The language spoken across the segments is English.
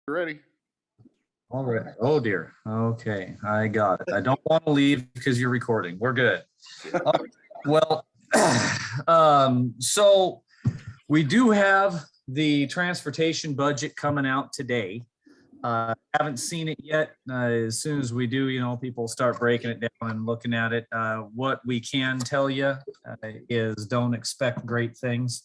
Ready? All right. Oh dear. Okay, I got it. I don't want to leave because you're recording. We're good. Well, so we do have the transportation budget coming out today. Haven't seen it yet. As soon as we do, people start breaking it down and looking at it. What we can tell you is don't expect great things.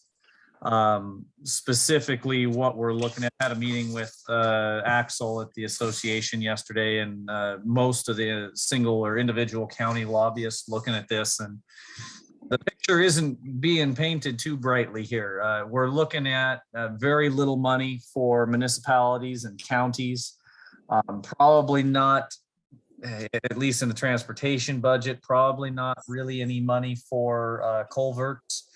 Specifically what we're looking at, had a meeting with Axel at the association yesterday, and most of the single or individual county lobbyists looking at this, and the picture isn't being painted too brightly here. We're looking at very little money for municipalities and counties, probably not, at least in the transportation budget, probably not really any money for culverts,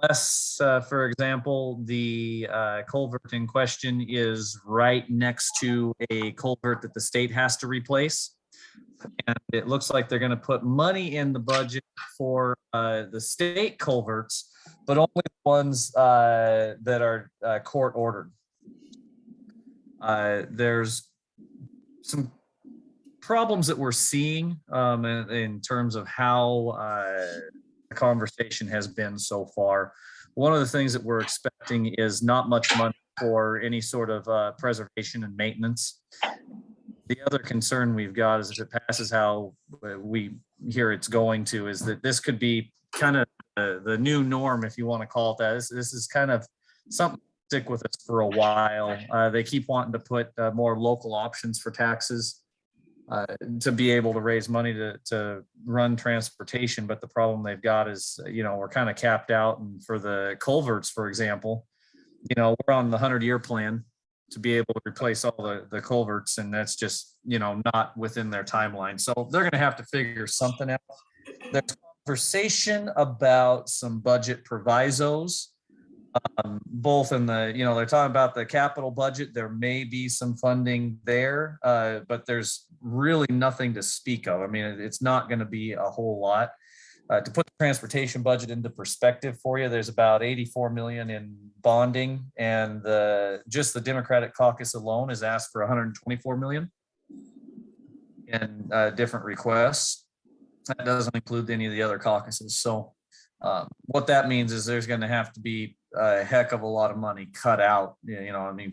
unless, for example, the culvert in question is right next to a culvert that the state has to replace. And it looks like they're going to put money in the budget for the state culverts, but only the ones that are court ordered. There's some problems that we're seeing in terms of how the conversation has been so far. One of the things that we're expecting is not much money for any sort of preservation and maintenance. The other concern we've got is if it passes how we hear it's going to, is that this could be kind of the new norm, if you want to call it that. This is kind of something to stick with us for a while. They keep wanting to put more local options for taxes to be able to raise money to run transportation. But the problem they've got is, we're kind of capped out. And for the culverts, for example, we're on the 100-year plan to be able to replace all the culverts, and that's just not within their timeline. So they're going to have to figure something out. There's conversation about some budget provisos, both in the they're talking about the capital budget. There may be some funding there, but there's really nothing to speak of. I mean, it's not going to be a whole lot. To put the transportation budget into perspective for you, there's about 84 million in bonding, and just the Democratic caucus alone has asked for 124 million in different requests. That doesn't include any of the other caucuses. So what that means is there's going to have to be a heck of a lot of money cut out.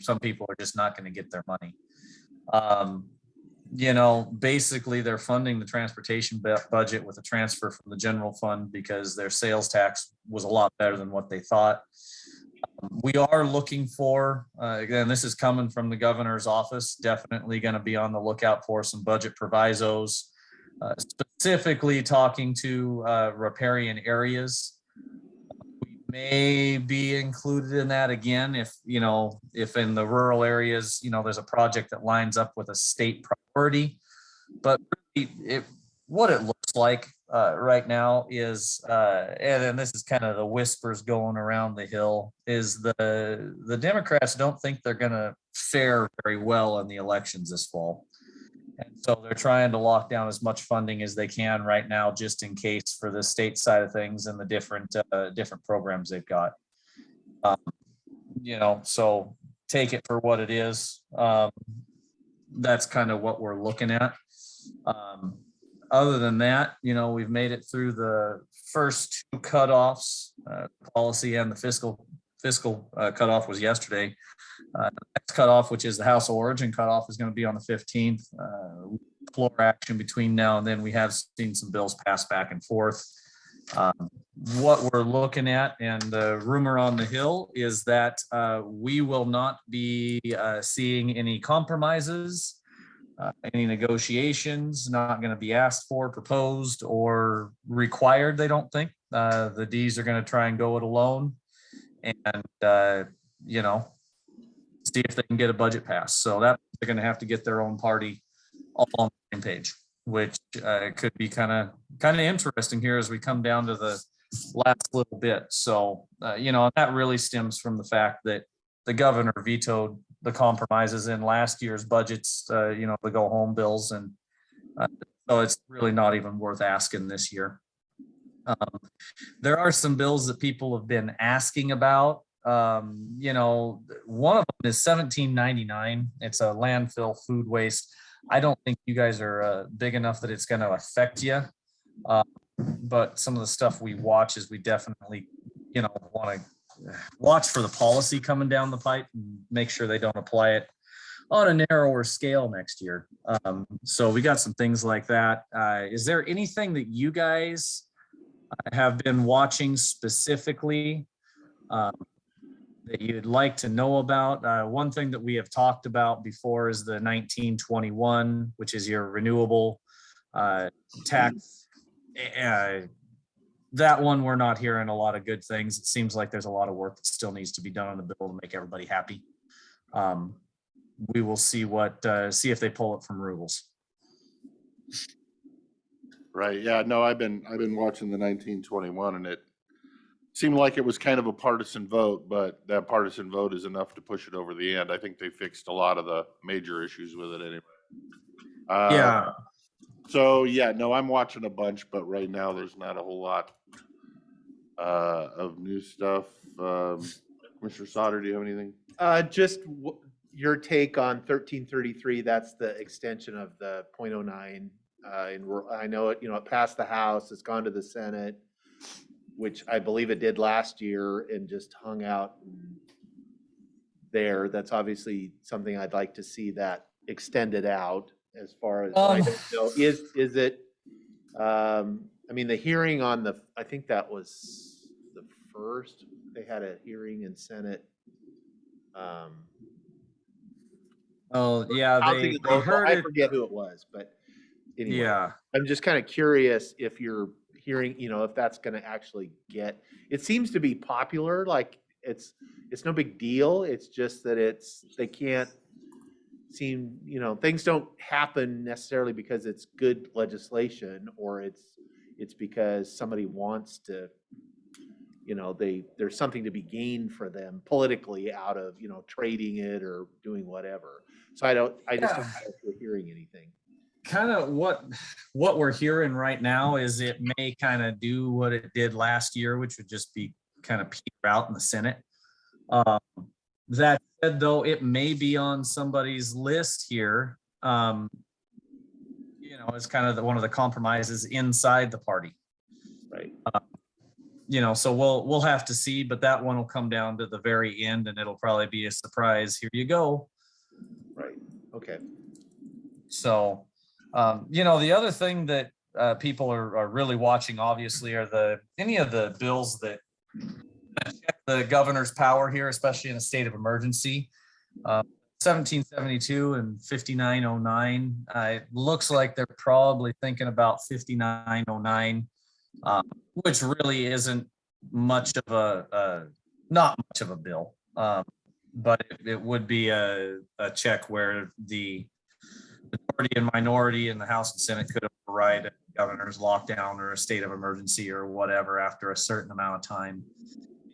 Some people are just not going to get their money. Basically they're funding the transportation budget with a transfer from the general fund because their sales tax was a lot better than what they thought. We are looking for, again, this is coming from the governor's office, definitely going to be on the lookout for some budget provisos, specifically talking to riparian areas. We may be included in that again if in the rural areas, there's a project that lines up with a state priority. But really what it looks like right now is, and this is kind of the whispers going around the hill, is the Democrats don't think they're going to fare very well in the elections this fall. And so they're trying to lock down as much funding as they can right now, just in case, for the state side of things and the different programs they've got. So take it for what it is. That's kind of what we're looking at. Other than that, we've made it through the first two cutoffs, policy and the fiscal cutoff was yesterday. The next cutoff, which is the House of Origin cutoff, is going to be on the 15th. Floor action between now and then. We have seen some bills pass back and forth. What we're looking at, and the rumor on the Hill, is that we will not be seeing any compromises, any negotiations, not going to be asked for, proposed, or required, they don't think. The Ds are going to try and go it alone and, see if they can get a budget passed. So that they're going to have to get their own party all on the same page, which could be kind of interesting here as we come down to the last little bit. So, that really stems from the fact that the governor vetoed the compromises in last year's budgets, the go home bills. And so it's really not even worth asking this year. There are some bills that people have been asking about You know, one of them is 1799. It's a landfill food waste. I don't think you guys are big enough that it's going to affect you. But some of the stuff we watch is we definitely, you know, want to watch for the policy coming down the pipe and make sure they don't apply it on a narrower scale next year. So we got some things like that. Is there anything that you guys have been watching specifically that you'd like to know about? One thing that we have talked about before is the 1921, which is your renewable tax. That one, we're not hearing a lot of good things. It seems like there's a lot of work that still needs to be done on the bill to make everybody happy. We will see see if they pull it from rules. Right. Yeah. No, I've been watching the 1921, and it seemed like it was kind of a partisan vote, but that partisan vote is enough to push it over the end. I think they fixed a lot of the major issues with it anyway. Yeah. So yeah, no, I'm watching a bunch, but right now there's not a whole lot of new stuff. Mr. Sauter, do you have anything? Just your take on 1333. That's the extension of the 0.09. I know it, it passed the House, it's gone to the Senate, which I believe it did last year and just hung out there. That's obviously something I'd like to see that extended out. As far as I don't know, is it? I mean, the hearing on I think that was the first. They had a hearing in Senate. Oh yeah, they heard I it. forget who it was, but anyway, Yeah. I'm just kind of curious if you're hearing, if that's going to actually get. It seems to be popular. Like it's no big deal. It's just that they can't seem, things don't happen necessarily because it's good legislation or it's because somebody wants to, there's something to be gained for them politically out of, trading it or doing whatever. So I just don't know if we're hearing anything. Kind of what we're hearing right now is it may kind of do what it did last year, which would just be kind of peter out in the Senate. That said, though, it may be on somebody's list here. It's kind of one of the compromises inside the party, right? So we'll have to see, but that one will come down to the very end, and it'll probably be a surprise. Here you go. Right. Okay. So, the other thing that people are really watching, obviously, are any of the bills that check the governor's power here, especially in a state of emergency. 1772 and 5909. It looks like they're probably thinking about 5909, which really isn't much of not much of a bill, but it would be a check where the majority and minority in the House and Senate could override a governor's lockdown or a state of emergency or whatever after a certain amount of time.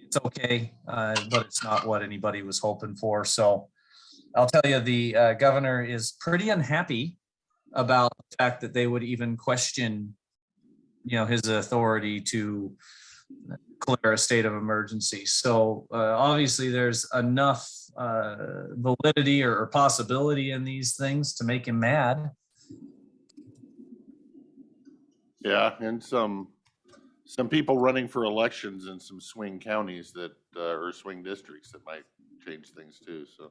It's okay, but it's not what anybody was hoping for. So I'll tell you, the governor is pretty unhappy about the fact that they would even question, his authority to declare a state of emergency. So obviously there's enough validity or possibility in these things to make him mad. Yeah, and some people running for elections in some swing counties that or swing districts that might change things too. So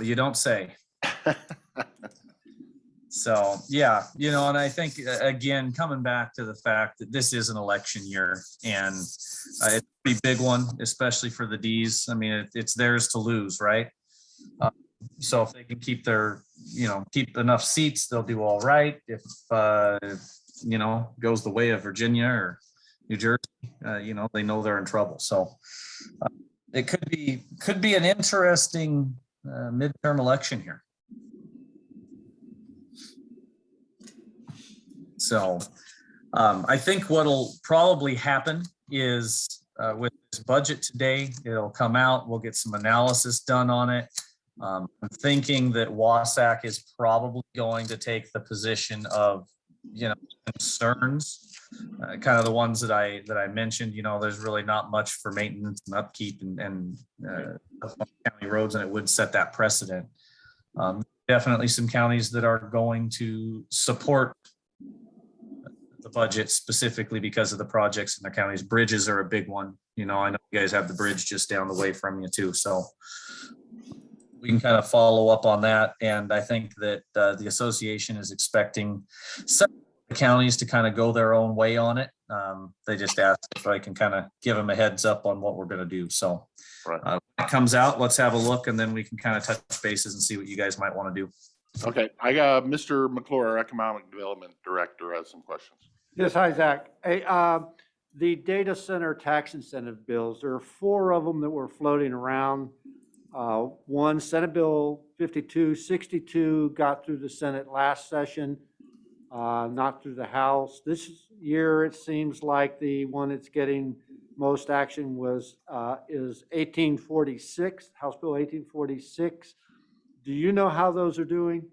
you don't say. So yeah, and I think again, coming back to the fact that this is an election year, and it's a pretty big one, especially for the D's. I mean, it's theirs to lose, right? So if they can keep keep enough seats, they'll do all right. If goes the way of Virginia or New Jersey, they know they're in trouble. So it could be an interesting midterm election here. So I think what'll probably happen is with this budget today, it'll come out. We'll get some analysis done on it. I'm thinking that Wasack is probably going to take the position of concerns, kind of the ones that I mentioned. There's really not much for maintenance and upkeep and county roads, and it would set that precedent. Definitely some counties that are going to support the budget specifically because of the projects in their counties. Bridges are a big one. I know you guys have the bridge just down the way from you too, so we can kind of follow up on that. And I think that the association is expecting some counties to kind of go their own way on it. They just asked if I can kind of give them a heads up on what we're going to do. So Right. when it comes out, let's have a look, and then we can kind of touch bases and see what you guys might want to do. Okay, I got Mr. McClure, our Economic Development Director, has some questions. Yes, hi, Zach. Hey, the data center tax incentive bills, there are 4 of them that were floating around. One, Senate Bill 5262 got through the Senate last session, not through the House. This year, it seems like the one that's getting most action is 1846, House Bill 1846. Do you know how those are doing?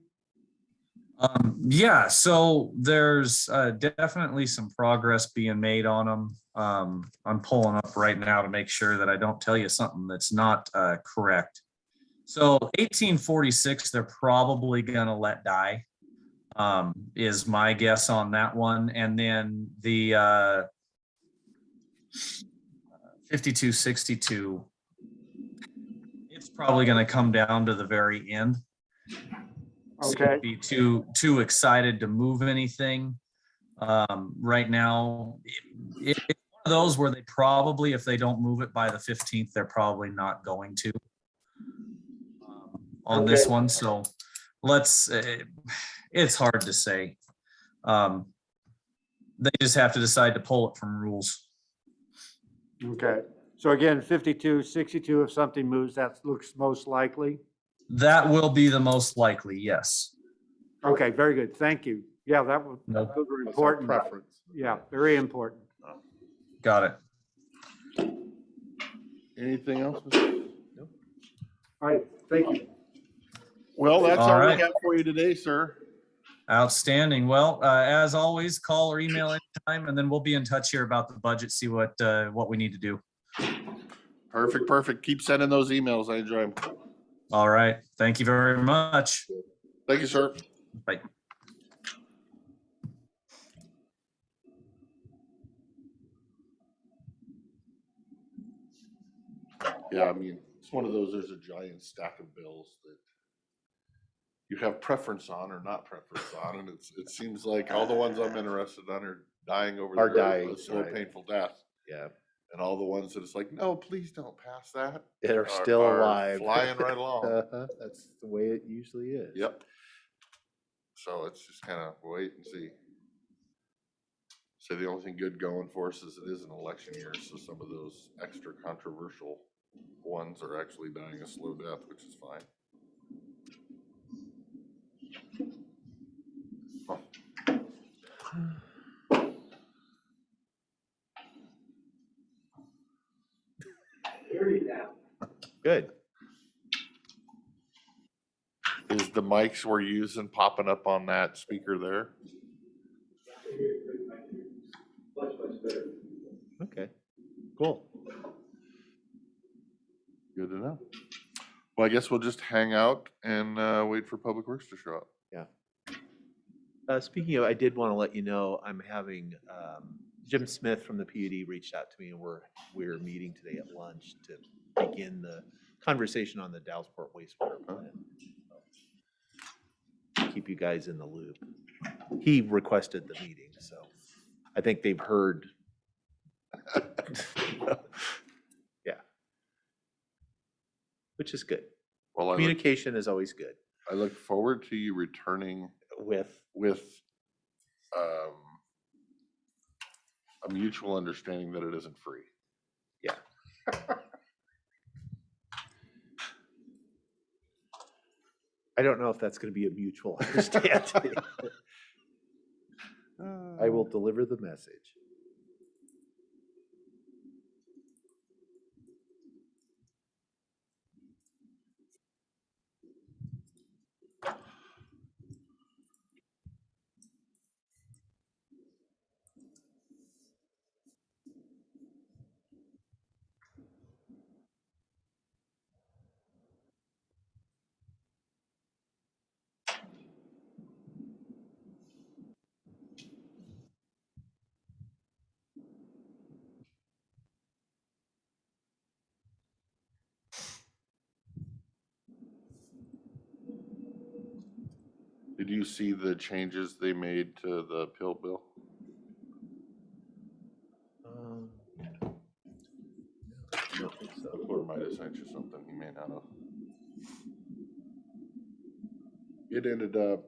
Yeah, so there's definitely some progress being made on them. I'm pulling up right now to make sure that I don't tell you something that's not correct. So 1846, they're probably gonna let die, is my guess on that one. And then the 5262, it's probably gonna come down to the very end. Okay. Be too excited to move anything right now. It's one of those where they probably, if they don't move it by the 15th, they're probably not going to on this one. So it's hard to say. They just have to decide to pull it from rules. Okay. So again, 5262, if something moves, that looks most likely. That will be the most likely, yes. Okay, very good. Thank you. Yeah, that was Nope. those were That's our important. preference. Yeah, very important. Got it. Anything else? Mr.? All right, thank you. Well, that's All all we right. have for you today, sir. Outstanding. Well, as always, call or email anytime, and then we'll be in touch here about the budget, see what we need to do. Perfect. Keep sending those emails. I enjoy them. All right. Thank you very much. Thank you, sir. Bye. Yeah, I mean, it's one of those, there's a giant stack of bills that you have preference on or not preference on, and it seems like all the ones I'm interested in are dying over Are the road dying, a slow, right. painful death. Yeah, And all the ones that it's like, no, please don't pass that. that are still alive. Flying right along. That's the way it usually is. Yep. So it's just kind of wait and see. So the only thing good going for us is it is an election year, so some of those extra controversial ones are actually dying a slow death, which is fine. Good. Is the mics we're using popping up on that speaker there? Okay, cool. Good to know. Well, I guess we'll just hang out and wait for Public Works to show up. Speaking of, I did want to let you know, I'm having, Jim Smith from the PUD reached out to me, and we're meeting today at lunch to begin the conversation on the Dallasport wastewater plant. Keep you guys in the loop. He requested the meeting, so I think they've heard. Yeah. Which is good. Well, Communication is always good I look forward to you returning with, with a mutual understanding that it isn't free. yeah. I don't know if that's going to be a mutual understanding. I will deliver the message. Did you see the changes they made to the pill bill? I don't think so. Or might have sent you something, he may not have. It ended up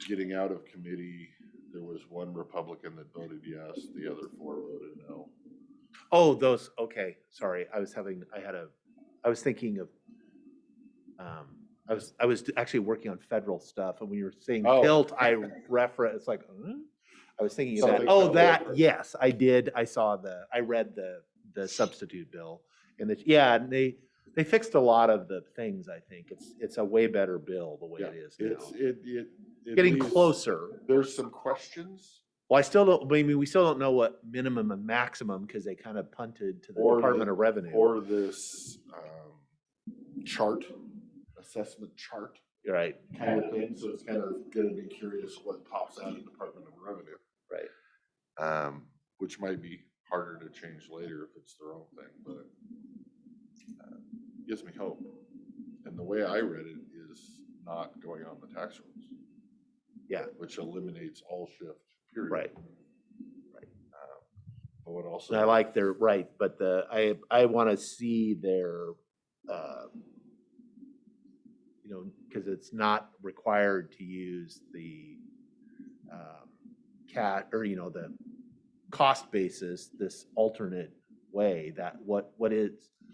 getting out of committee. There was one Republican that voted yes, the other 4 voted no. Oh, those, okay, sorry, I was thinking of, I was actually working on federal stuff, and when you were saying Oh. PILT, I it's like, huh? I was thinking of that. Something Oh, federal that, different. yes, I did, I read the substitute bill, and yeah, and they fixed a lot of the things, I think. It's a way better bill the way Yeah, it is now. it Getting leaves- closer. There's some questions. Well, we still don't know what minimum and maximum, because they kind of punted to the Or Department the- of Revenue. Or this assessment chart You're right, kind of thing, so it's kind of gonna be curious what pops out of Department of Revenue. right. Which might be harder to change later if it's their own thing, but gives me hope. And the way I read it is not going on the tax rolls. Yeah. Which eliminates all shift, period. Right. But what also. And I like their, right, but I want to see their, because it's not required to use the the cost basis, this alternate way that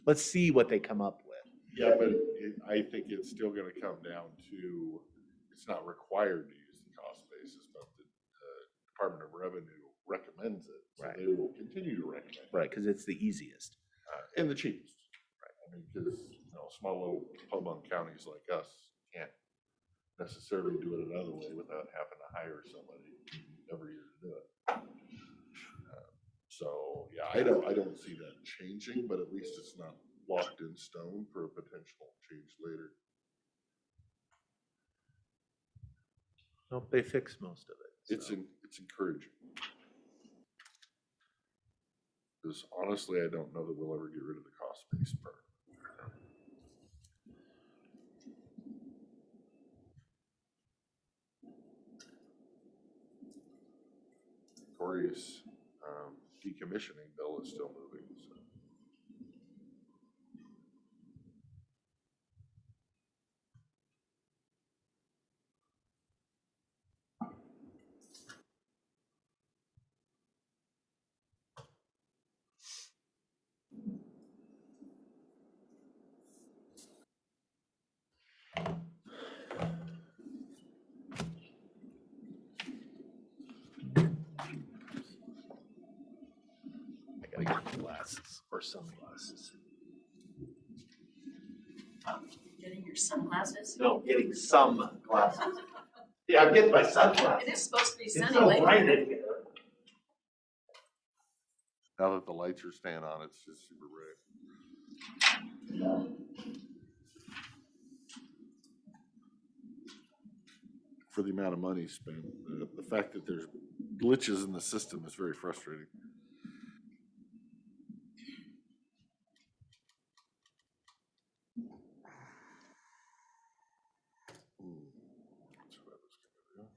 let's see what they come up with. Yeah, but I think it's still gonna come down to, it's not required to use the cost basis, but the Department of Revenue recommends it. So Right. they will continue to recommend it. Right, because it's the easiest. And the cheapest. Right. I mean, because, small little pub-on counties like us can't necessarily do it another way without having to hire somebody every year to do it. So, yeah, I don't see that changing, but at least it's not locked in stone for a potential change later. Nope, they fixed most of it. so. It's encouraging. Because honestly, I don't know that we'll ever get rid of the cost-based part. Corey's decommissioning bill is still moving, so. I gotta get glasses or sunglasses. Getting your sunglasses? No, getting some glasses. Yeah, I'm getting my sunglasses. It is supposed to be It's sunny so later. bright in here. Now that the lights are staying on, it's just super bright. For the amount of money spent, the fact that there's glitches in the system is very frustrating. That's what I was gonna do.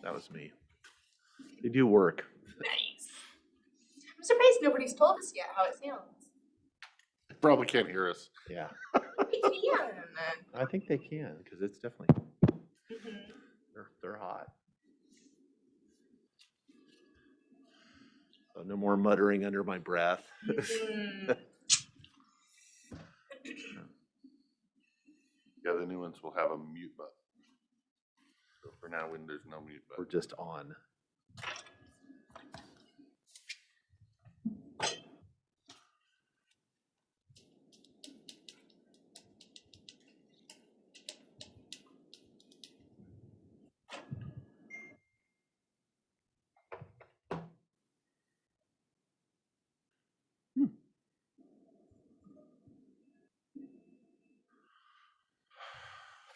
That was me. They do work. Nice. I'm surprised nobody's told us yet how it sounds. Probably can't hear us. Yeah, We can. I think they can, because it's definitely, Mhm. they're hot. So no more muttering under my breath. Mhm. Yeah, the new ones will have a mute button. So for now, when there's no mute We're button. just on.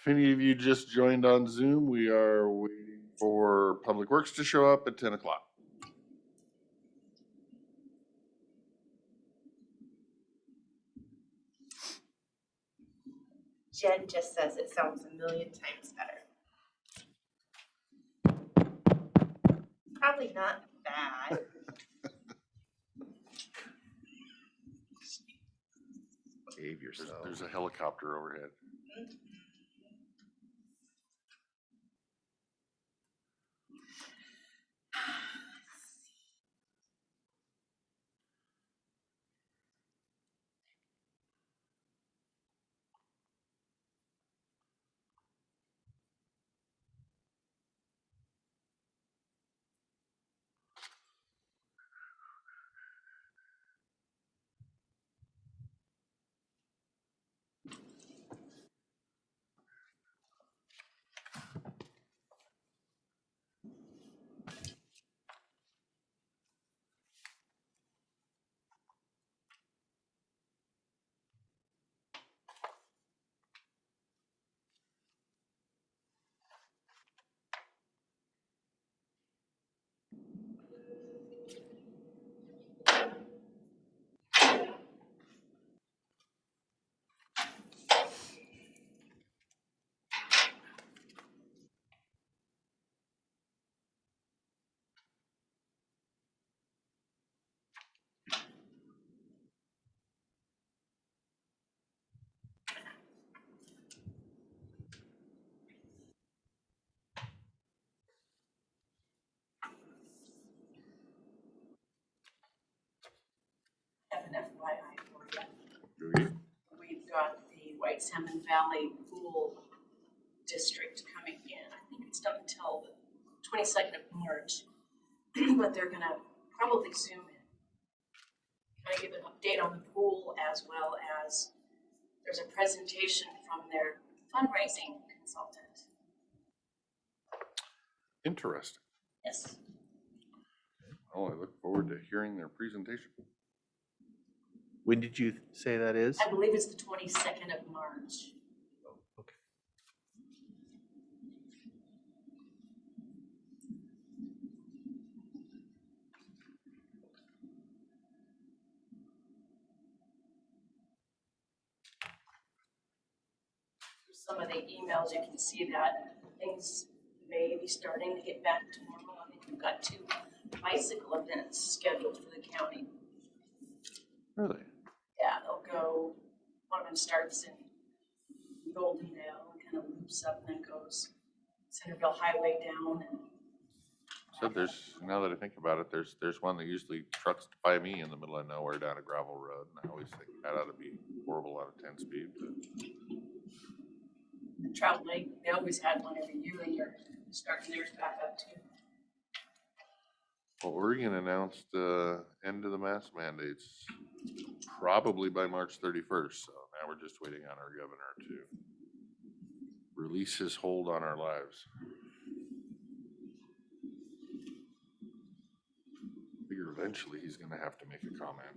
If any of you just joined on Zoom, we are waiting for Public Works to show up at 10 o'clock. Jen just says it sounds a million times better. Probably not bad. Behave There's, yourself. there's a helicopter overhead. Have an FYI for you. Okay. We've got the White Salmon Valley Pool District coming in. I think it's done until the 22nd of March, but they're gonna probably Zoom in. Kind of give an update on the pool as well as there's a presentation from their fundraising consultant. Interesting. Yes. Oh, I look forward to hearing their presentation. When did you say that is? I believe it's the 22nd of March. Oh, okay. Some of the emails, you can see that things may be starting to get back to normal. I think we've got 2 bicycle events scheduled for the county. Really? Yeah, they'll go, one of them starts in Goldendale and kind of loops up and then goes Centerville Highway down and. So there's, now that I think about it, there's one that usually trucks by me in the middle of nowhere down a gravel road. And I always think that ought to be horrible out of 10 speed. But Trout Lake, they always had one every year and they're starting theirs back up too. well, Oregon announced the end of the mask mandates probably by March 31st. So now we're just waiting on our governor to release his hold on our lives. Figure eventually he's going to have to make a comment.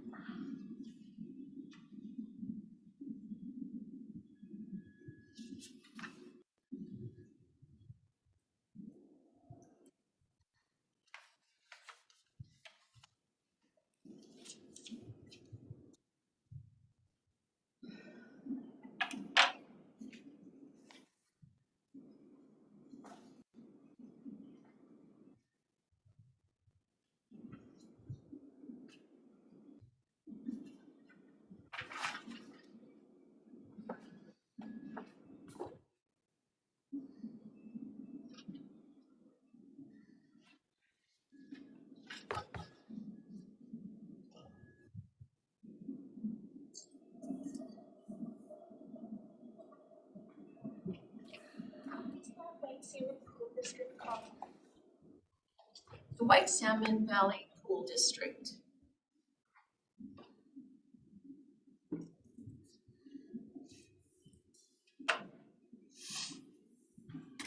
The White Salmon Valley Pool District.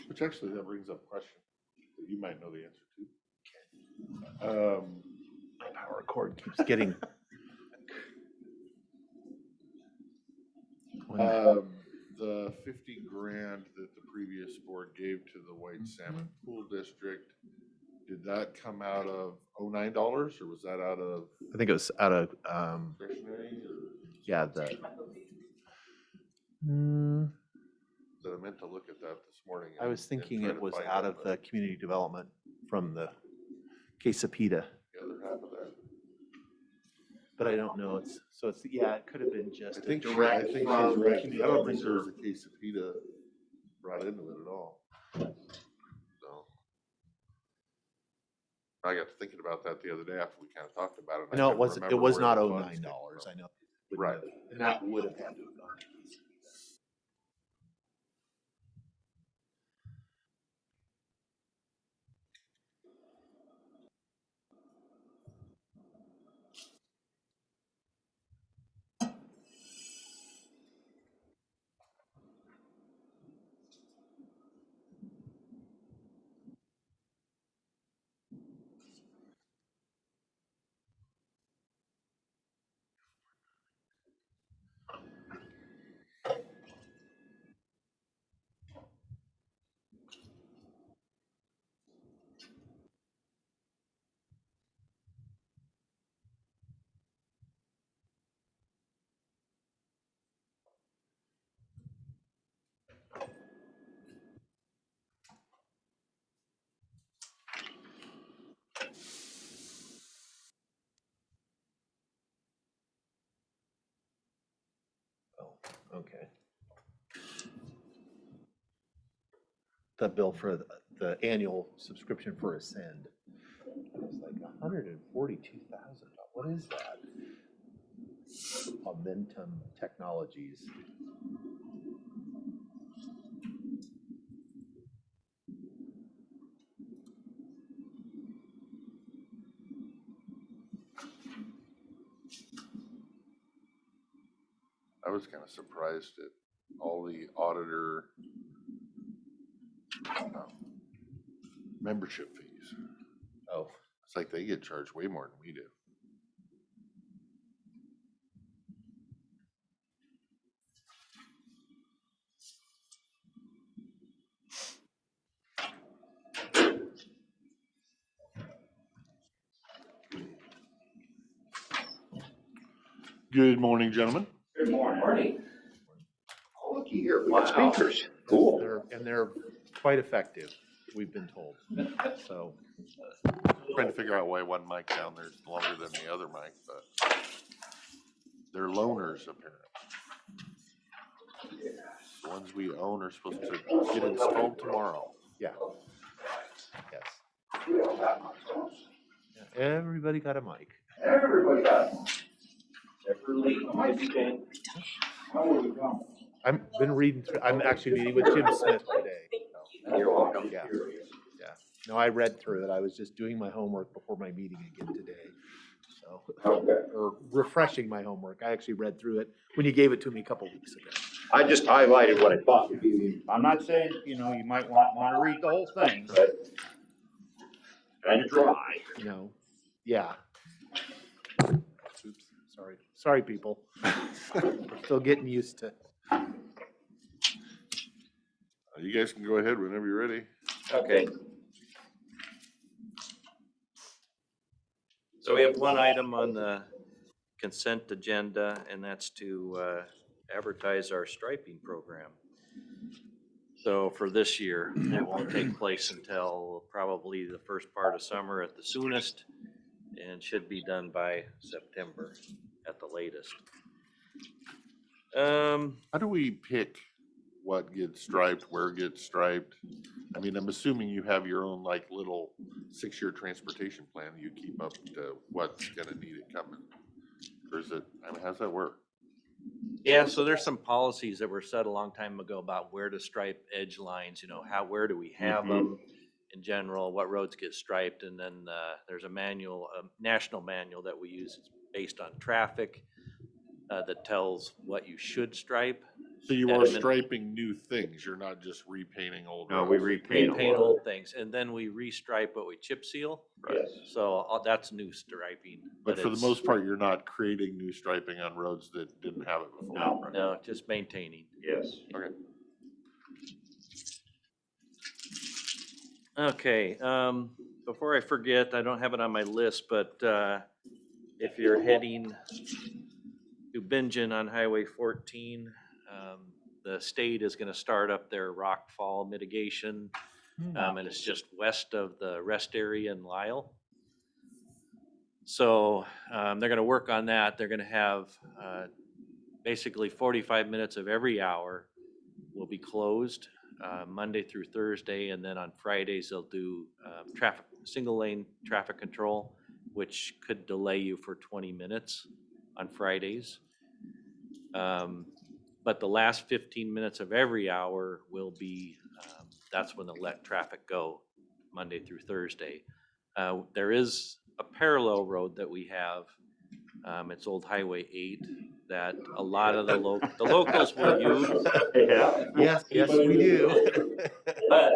Which actually, that brings up a question that you might know the answer to. My power cord keeps getting. The 50 grand that the previous board gave to the White Salmon Pool District, did that come out of $09 or was that out of I think it was out of, discretionary? yeah, the. That I meant to look at that this morning. I was and thinking try it to was find out of the the community development from the KC other half of that. but I don't know. Yeah, it could have been just I a think direct she's from right. I community don't think development there was or- a case of PETA brought into it at all. So. I got to thinking about that the other day after we kind of talked about it. and I No, couldn't it remember was where not the funds came $09. from. I know. Right. And that would have had to have gone. Okay. The bill for the annual subscription for Ascend. It was like $142,000. What is that? Momentum Technologies. I was kind of surprised at all the auditor membership fees. Oh, It's like they get charged way more than we do. Good morning, gentlemen. Good morning. Oh, looky here, we got speakers. Cool. They're quite effective, we've been told. So, Trying to figure out why one mic down there is longer than the other mic, but they're loaners apparently. The ones we own are supposed to get installed tomorrow. yeah. Yes. Yeah, everybody got a mic. Everybody got one. Except for Lee. How are we going? I've been reading through, I'm actually meeting with Jim Smith today. So, You're welcome. Yeah. No, I read through it. I was just doing my homework before my meeting again today. So, Okay. or refreshing my homework. I actually read through it when you gave it to me a couple weeks ago. I just highlighted what I thought would be, I'm not saying, you might want to read the whole thing, but kind of dry. Yeah. Oops, sorry, people. We're still getting used to. You guys can go ahead whenever you're ready. Okay. So we have one item on the consent agenda, and that's to advertise our striping program. So for this year, it won't take place until probably the first part of summer at the soonest, and should be done by September at the latest. How do we pick what gets striped, where it gets striped? I mean, I'm assuming you have your own like little 6-year transportation plan. You keep up to what's gonna need it coming. Or is it, I mean, how's that work? Yeah, so there's some policies that were set a long time ago about where to stripe edge lines, where do we have them? in general, what roads get striped, and then there's a manual, a national manual that we use. It's based on traffic that tells what you should stripe. So you At are a min- striping new things, you're not just repainting old No, roads. we repaint Repaint a lot. old things, and then we restripe what we chip seal. Yes. So that's new striping. But for the it's- most part, you're not creating new striping on roads that didn't have it before. No. right? No, just maintaining. Yes. Okay. Okay, before I forget, I don't have it on my list, but if you're heading to Bingen on Highway 14, the state is gonna start up their rockfall mitigation. And it's just west of the rest area in Lyle. So they're gonna work on that. They're gonna have basically 45 minutes of every hour will be closed, Monday through Thursday, and then on Fridays they'll do single lane traffic control, which could delay you for 20 minutes on Fridays. But the last 15 minutes of every hour will be, that's when they'll let traffic go, Monday through Thursday. There is a parallel road that we have, it's Old Highway 8, that a lot of the locals will use. Yeah. Yes, we do. But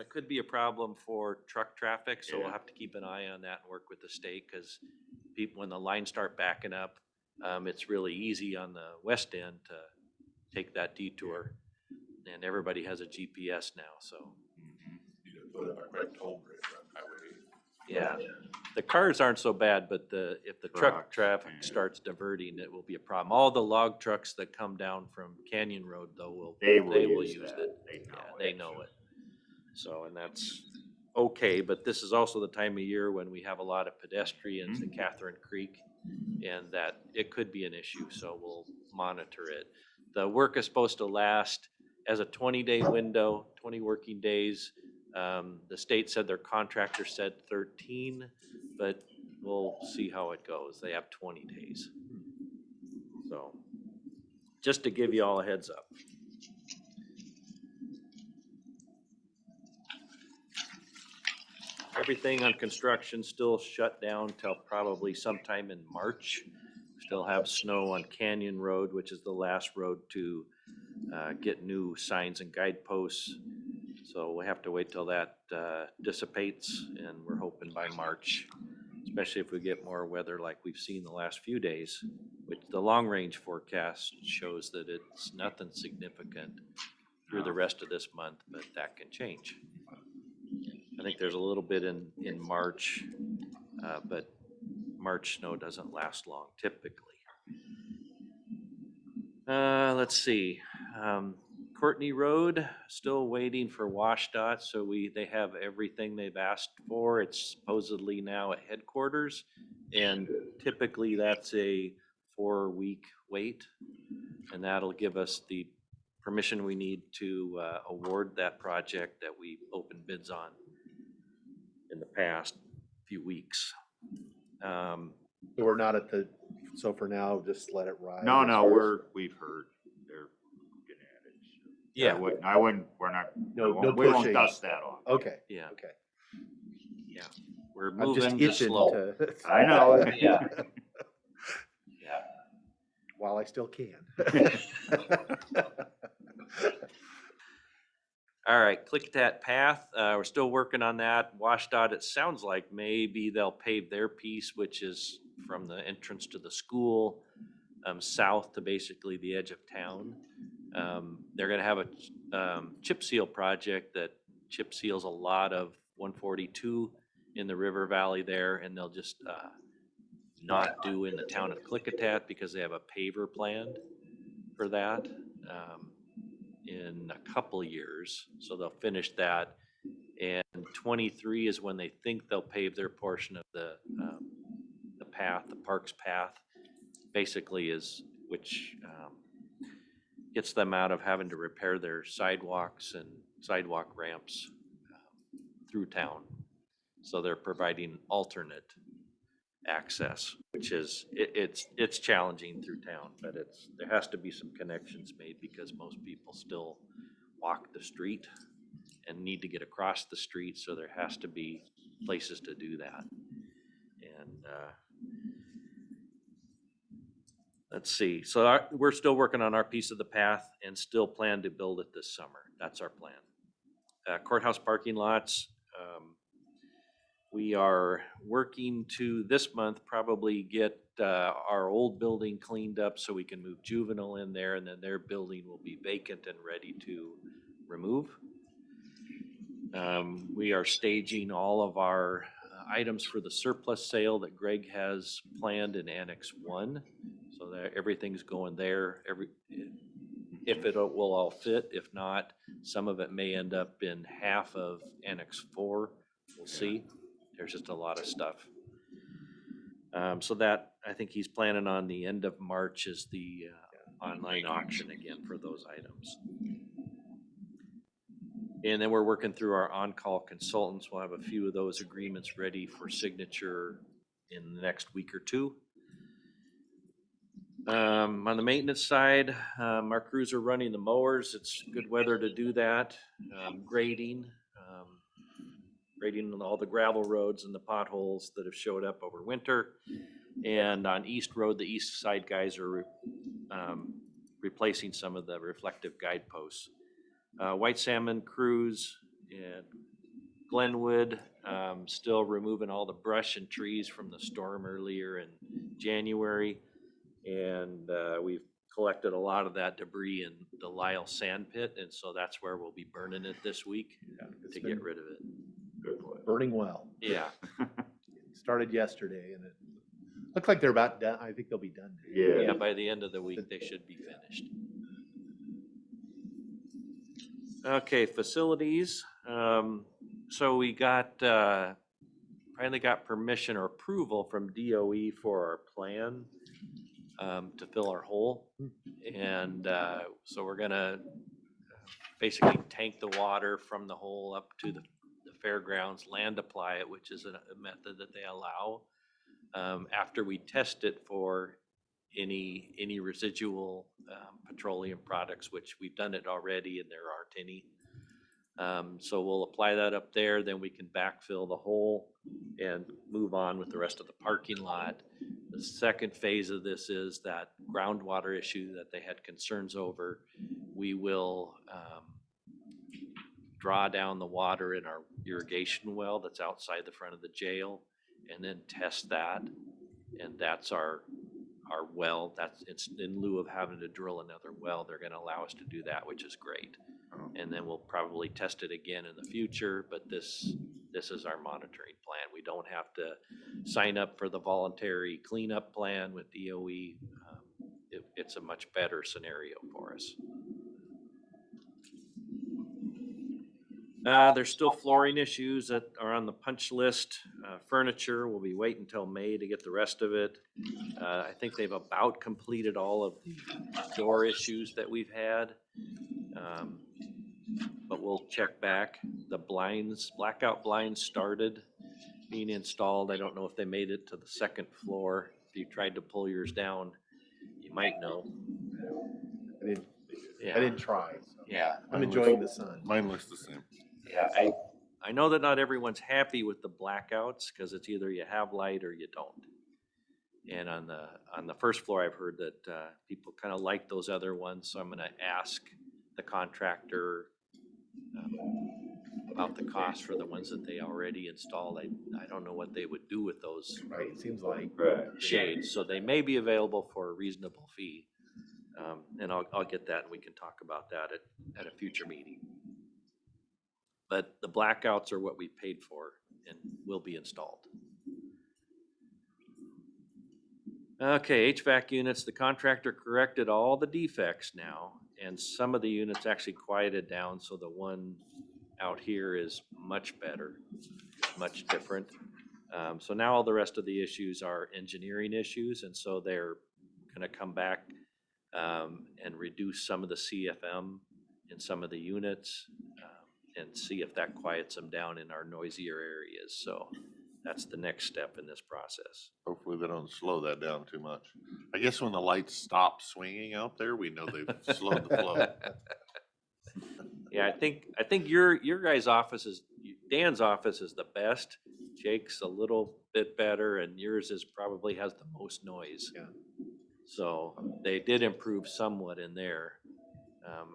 it could be a problem for truck traffic, so we'll Yeah. have to keep an eye on that and work with the state, because people, when the lines start backing up, it's really easy on the west end to take that detour, and everybody has a GPS now, so. Yeah, the cars aren't so bad, but if the truck Trucks, traffic yeah. starts diverting, it will be a problem. All the log trucks that come down from Canyon Road though They will will use use that. it. They know Yeah, they know it. So, and that's okay, but this is also the time of year when we have a lot of pedestrians in Catherine Creek, and that it could be an issue, so we'll monitor it. The work is supposed to last as a 20-day window, 20 working days. The state said their contractor said 13, but we'll see how it goes. They have 20 days. So, just to give you all a heads up. Everything on construction still shut down till probably sometime in March. Still have snow on Canyon Road, which is the last road to get new signs and guideposts. So we have to wait till that dissipates, and we're hoping by March, especially if we get more weather like we've seen the last few days, which the long-range forecast shows that it's nothing significant through the rest of this month, but that can change. I think there's a little bit in March, but March snow doesn't last long typically. Let's see. Courtney Road, still waiting for WashDOT, so they have everything they've asked for. It's supposedly now at headquarters, and typically that's a 4-week wait, and that'll give us the permission we need to award that project that we opened bids on in the past few weeks. So we're not at the, so for now, just let it ride. No, as no, far as- we've heard they're looking at it. So Yeah, I wouldn't, we're not, No- we no won't- we won't pushing. dust that off. Okay, yeah, okay. yeah. We're I'm just moving just itching slow. to. I know. Yeah. Yeah. While I still can. All right, Klickitat Path, we're still working on that. WashDOT, it sounds like maybe they'll pave their piece, which is from the entrance to the school, south to basically the edge of town. They're gonna have a chip seal project that chip seals a lot of 142 in the river valley there, and they'll just not do in the town of Klickitat because they have a paver planned for that. In a couple of years, so they'll finish that. And 23 is when they think they'll pave their portion of the path, the parks path, basically which gets them out of having to repair their sidewalks and sidewalk ramps through town. So they're providing alternate access, which is, it's challenging through town, but there has to be some connections made because most people still walk the street and need to get across the street, so there has to be places to do that. And let's see, so we're still working on our piece of the path and still plan to build it this summer. That's our plan. Courthouse parking lots, we are working to this month probably get our old building cleaned up so we can move juvenile in there, and then their building will be vacant and ready to remove. We are staging all of our items for the surplus sale that Greg has planned in Annex 1, so that everything's going there. If it will all fit, if not, some of it may end up in half of Annex 4. We'll see. There's just a lot of stuff. So that, I think he's planning on the end of March is the online auction again for those items. And then we're working through our on-call consultants. We'll have a few of those agreements ready for signature in the next week or two. On the maintenance side, our crews are running the mowers. It's good weather to do that. Grading on all the gravel roads and the potholes that have showed up over winter. And on East Road, the east side guys are replacing some of the reflective guideposts. White Salmon crews in Glenwood, still removing all the brush and trees from the storm earlier in January. And we've collected a lot of that debris in the Lyle sand pit, and so that's where we'll be burning it this week to get rid of it. Burning well. Yeah. Started yesterday, and it looked like they're about done. I think they'll be done. Yeah, by the end of the week, they should be finished. Okay, facilities. So we finally got permission or approval from DOE for our plan to fill our hole. And so we're gonna basically tank the water from the hole up to the fairgrounds, land apply it, which is a method that they allow. After we test it for any residual petroleum products, which we've done it already and there aren't any. So we'll apply that up there, then we can backfill the hole and move on with the rest of the parking lot. The second phase of this is that groundwater issue that they had concerns over. We will draw down the water in our irrigation well that's outside the front of the jail and then test that. And that's our well. It's in lieu of having to drill another well, they're gonna allow us to do that, which is great. And then we'll probably test it again in the future, but this is our monitoring plan. We don't have to sign up for the voluntary cleanup plan with DOE. It's a much better scenario for us. There's still flooring issues that are on the punch list. Furniture, we'll be waiting until May to get the rest of it. I think they've about completed all of the door issues that we've had. But we'll check back. The blinds, blackout blinds started being installed. I don't know if they made it to the second floor. If you tried to pull yours down, you might know. I didn't try. So Yeah. I'm enjoying the sun. Mine looks the same. Yeah, I know that not everyone's happy with the blackouts because it's either you have light or you don't. And on the first floor, I've heard that people kind of like those other ones. So I'm going to ask the contractor about the cost for the ones that they already installed. I don't know what they would do with those Right, it seems like. shades. So they may be available for a reasonable fee. And I'll get that and we can talk about that at a future meeting. But the blackouts are what we paid for and will be installed. Okay, HVAC units, the contractor corrected all the defects now, and some of the units actually quieted down, so the one out here is much better, much different. So now all the rest of the issues are engineering issues, and so they're gonna come back and reduce some of the CFM in some of the units and see if that quiets them down in our noisier areas. So that's the next step in this process. Hopefully they don't slow that down too much. I guess when the lights stop swinging out there, we know they've slowed the flow. Yeah, I think your guys' office is, Dan's office is the best. Jake's a little bit better, and yours is probably has the most noise. Yeah. So they did improve somewhat in there.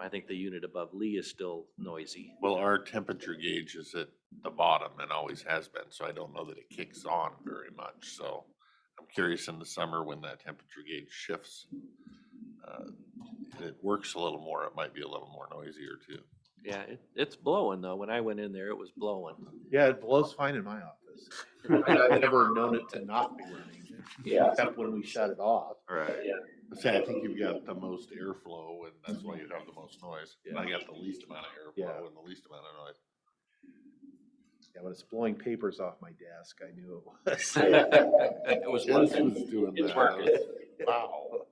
I think the unit above Lee is still noisy. Well, our temperature gauge is at the bottom and always has been, so I don't know that it kicks on very much. So I'm curious in the summer when that temperature gauge shifts, and it works a little more, it might be a little more noisier too. Yeah, it's blowing though. When I went in there, it was blowing. Yeah, it blows fine in my office. I've never known it to not be running. Yeah. Except when we shut it off. Right. Say, I think you've got the most airflow and that's why you have the most noise. And I got the least amount of airflow Yeah. and the least amount of noise. Yeah, when it's blowing papers off my desk, I knew it was. It was Jens working. was doing It's that. working. Wow.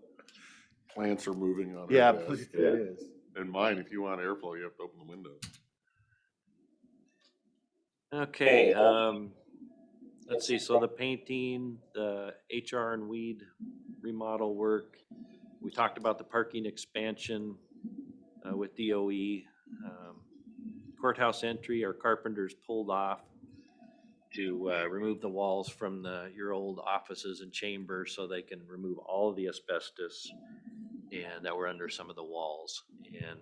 Plants are moving on. our Yeah, desk. it is. And mine, if you want airflow, you have to open the window. Okay, let's see, so the painting, the HR and weed remodel work. We talked about the parking expansion with DOE. Courthouse entry, our carpenters pulled off to remove the walls from your old offices and chambers so they can remove all of the asbestos and that were under some of the walls. And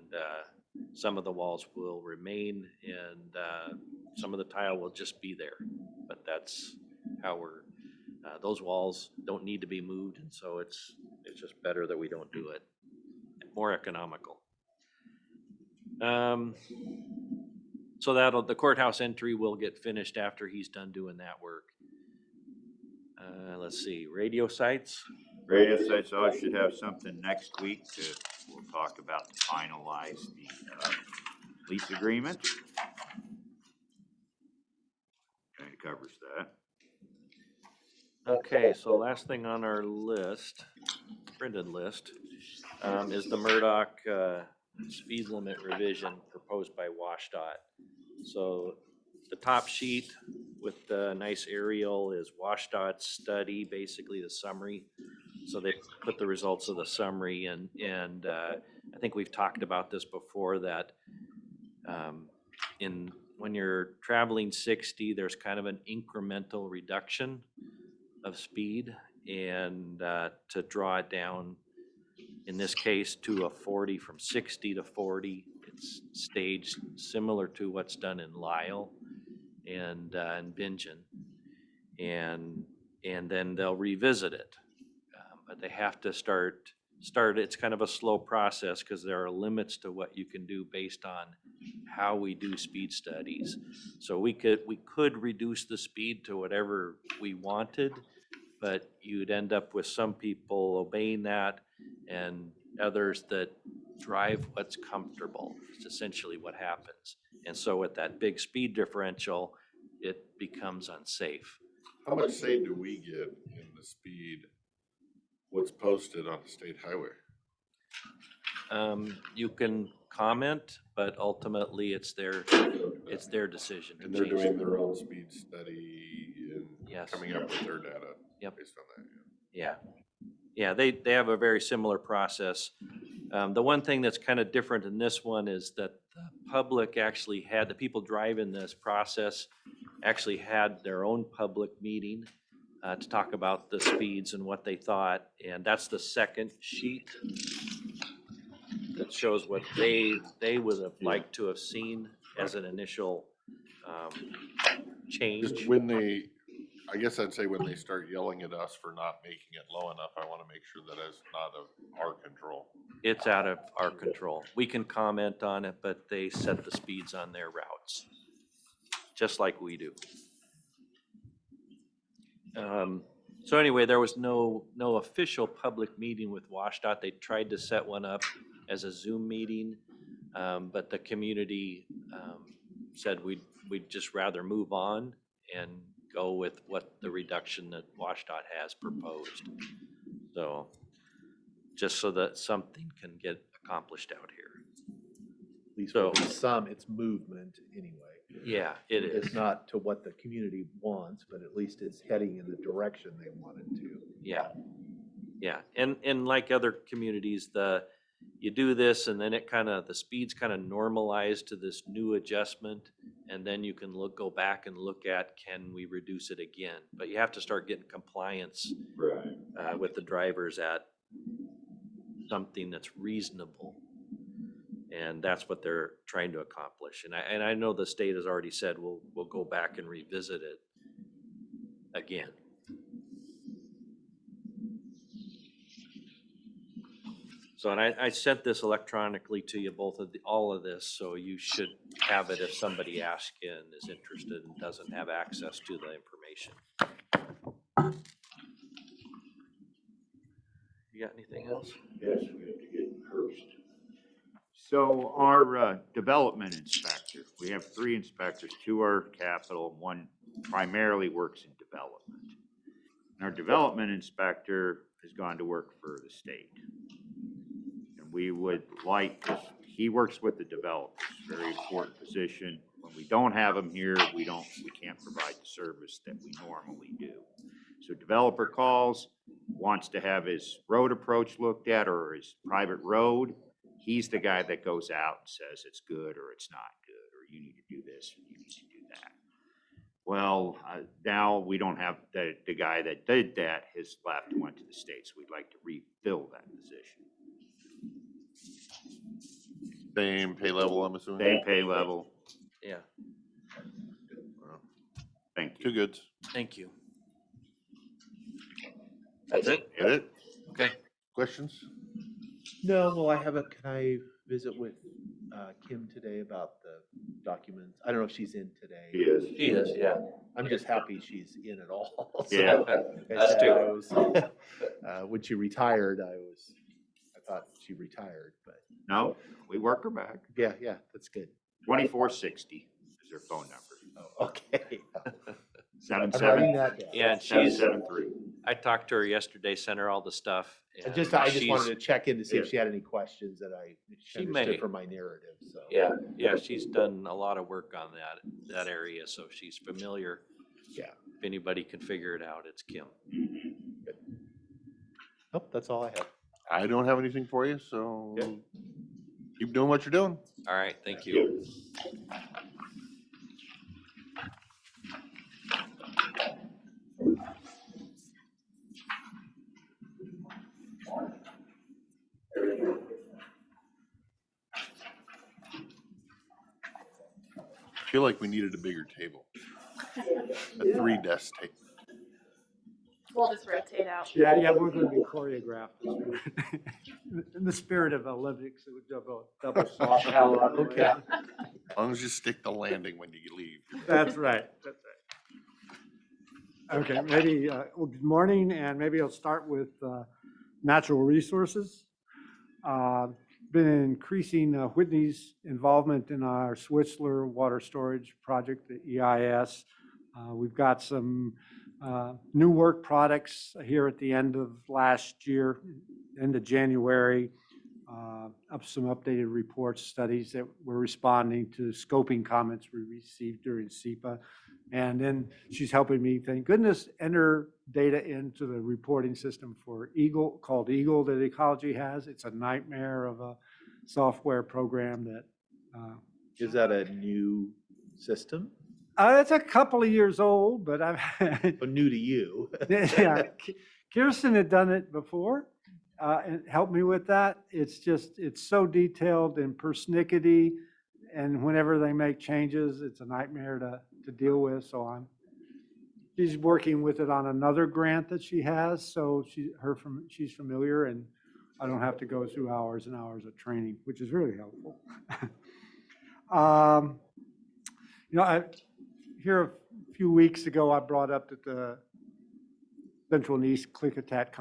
some of the walls will remain and some of the tile will just be there. But that's how those walls don't need to be moved, and so it's just better that we don't do it. More economical. So the courthouse entry will get finished after he's done doing that work. Let's see, radio sites. Radio sites, I should have something next week we'll talk about to finalize the lease agreement. Kind of covers that. Okay, so last thing on our list, printed list, is the Murdoch speed limit revision proposed by WashDOT. So the top sheet with the nice aerial is WashDOT's study, basically the summary. So they put the results of the summary and I think we've talked about this before that when you're traveling 60, there's kind of an incremental reduction of speed, and to draw it down, in this case, to a 40 from 60 to 40. It's staged similar to what's done in Lyle and Bingen, and then they'll revisit it. But they have to start. It's kind of a slow process because there are limits to what you can do based on how we do speed studies. So we could reduce the speed to whatever we wanted, but you'd end up with some people obeying that and others that drive what's comfortable. It's essentially what happens. And so with that big speed differential, it becomes unsafe. How much say do we get in the speed, what's posted on the state highway? You can comment, but ultimately it's their decision to And they're change doing it. their own speed study and Yes. coming up with their data. Yep. Based on that. Yeah, yeah, they have a very similar process. The one thing that's kind of different in this one is that the public actually had, the people driving this process actually had their own public meeting to talk about the speeds and what they thought. And that's the second sheet that shows what they would have liked to have seen as an initial change. Just when they, I guess I'd say when they start yelling at us for not making it low enough, I want to make sure that it's not of our control. It's out of our control. We can comment on it, but they set the speeds on their routes, just like we do. So anyway, there was no official public meeting with WashDOT. They tried to set one up as a Zoom meeting, but the community said we'd just rather move on and go with what the reduction that WashDOT has proposed. So just so that something can get accomplished out here. At least So- with some, it's movement anyway. Yeah, it is. It's not to what the community wants, but at least it's heading in the direction they wanted to. Yeah, yeah, and like other communities, the you do this and then it kind of, the speeds kind of normalize to this new adjustment. And then you can go back and look at, can we reduce it again? But you have to start getting compliance Right. with the drivers at something that's reasonable. And that's what they're trying to accomplish. And I know the state has already said, we'll go back and revisit it again. So, and I sent this electronically to you, all of this, so you should have it if somebody asks you and is interested and doesn't have access to the information. You got anything else? Yes, we have to get first. So our development inspector, we have 3 inspectors, 2 are capital, and 1 primarily works in development. And our development inspector has gone to work for the state. And we would like, he works with the developers, very important position. When we don't have him here, we can't provide the service that we normally do. So developer calls, wants to have his road approach looked at or his private road. He's the guy that goes out and says it's good or it's not good, or you need to do this, or you need to do that. Well, now we don't have the guy that did that has left and went to the States. We'd like to refill that position. Same pay level, I'm assuming? Same pay level. Yeah, Thank Two you. goods. thank you. That's it? That it? Okay. Questions? No, well, can I visit with Kim today about the documents? I don't know if she's in today. He is. He is, yeah. I'm just happy she's in at all. So, Yeah. Us I too. was, when she retired, I thought she retired, but No, we work her back. yeah, that's good. 2460 is her phone number. Oh, okay. I'm 77 writing that down. Yeah, and she's, 773. I talked to her yesterday, sent her all the stuff. I and just she's- wanted to check in to see if Yeah. she had any questions that she She understood may. from my narrative, so. Yeah, she's done a lot of work on that area, so she's familiar. Yeah. If anybody can figure it out, it's Kim. Nope, that's all I have. I don't have anything for you, so Yeah. keep doing what you're doing. All right, thank you. I feel like we needed a bigger table. A 3-desk table. We'll just rotate out. Yeah, we're going to be choreographed. In the spirit of Olympics, it would double softball. Okay. As long as you stick the landing when you leave. That's right. Okay, maybe, well, good morning, and maybe I'll start with natural resources. Been increasing Whitney's involvement in our Switzler water storage project, the EIS. We've got some new work products here at the end of last year, end of January. Up some updated reports, studies that we're responding to scoping comments we received during SEPA. And then she's helping me, thank goodness, enter data into the reporting system for Eagle, called Eagle, that Ecology has. It's a nightmare of a software program that. Is that a new system? It's a couple of years old, but I've. But new to you? Yeah, Kirsten had done it before and helped me with that. It's so detailed and persnickety, and whenever they make changes, it's a nightmare to deal with. So she's working with it on another grant that she has, so she's familiar, and I don't have to go through hours and hours of training, which is really helpful. Here a few weeks ago, I brought up that the Central and East Klickitat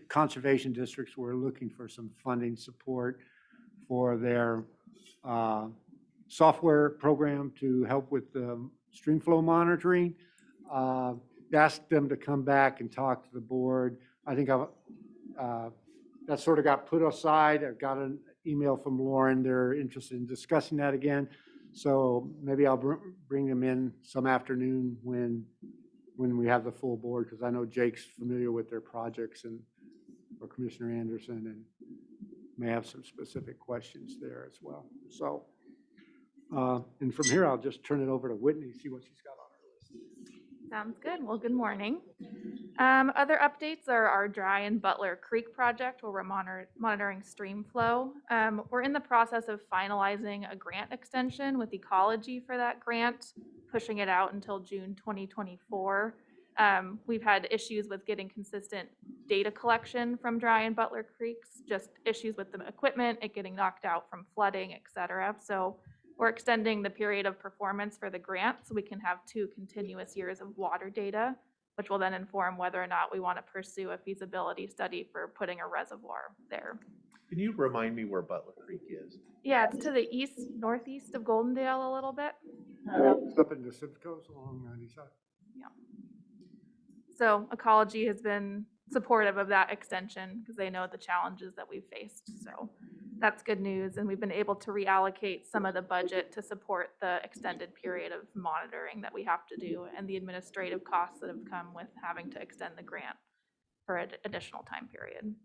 conservation districts were looking for some funding support for their software program to help with the stream flow monitoring. Asked them to come back and talk to the board. I think that sort of got put aside. I got an email from Lauren. They're interested in discussing that again. So maybe I'll bring them in some afternoon when we have the full board, because I know Jake's familiar with their projects, and or Commissioner Anderson, and may have some specific questions there as well. So, and from here, I'll just turn it over to Whitney, see what she's got on her list. Sounds good. Well, good morning. Other updates are our Dry and Butler Creek project where we're monitoring stream flow. We're in the process of finalizing a grant extension with Ecology for that grant, pushing it out until June 2024. We've had issues with getting consistent data collection from Dry and Butler Creeks, just issues with the equipment, it getting knocked out from flooding, et cetera. So we're extending the period of performance for the grant so we can have 2 continuous years of water data, which will then inform whether or not we want to pursue a feasibility study for putting a reservoir there. Can you remind me where Butler Creek is? Yeah, it's to the east, northeast of Goldendale a little bit. It's up in the Simcoe along 95. So Ecology has been supportive of that extension because they know the challenges that we've faced. So that's good news. And we've been able to reallocate some of the budget to support the extended period of monitoring that we have to do and the administrative costs that have come with having to extend the grant for an additional time period.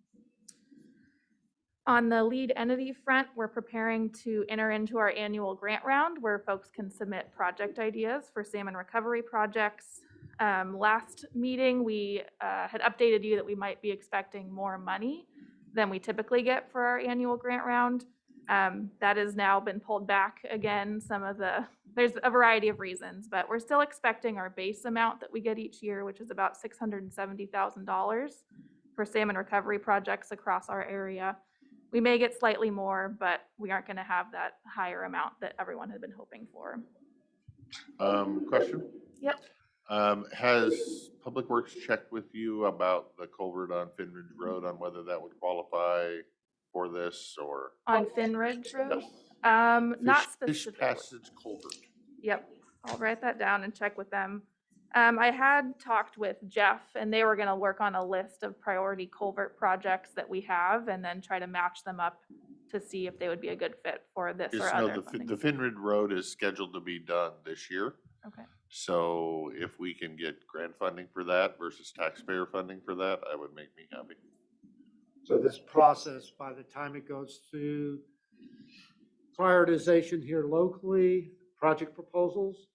On the lead entity front, we're preparing to enter into our annual grant round where folks can submit project ideas for salmon recovery projects. Last meeting, we had updated you that we might be expecting more money than we typically get for our annual grant round. That has now been pulled back again. There's a variety of reasons, but we're still expecting our base amount that we get each year, which is about $670,000 for salmon recovery projects across our area. We may get slightly more, but we aren't going to have that higher amount that everyone had been hoping for. Question? Yep. Has Public Works checked with you about the culvert on Finridge Road on whether that would qualify for this or? On Finridge Road? No. Not Fish specifically. Passage Culvert. Yep, I'll write that down and check with them. I had talked with Jeff and they were gonna work on a list of priority culvert projects that we have and then try to match them up to see if they would be a good fit for this or other The funding. Finridge Road is scheduled to be done this year. Okay, So if we can get grant funding for that versus taxpayer funding for that, I would make me happy. So this process, by the time it goes through prioritization here locally, project proposals,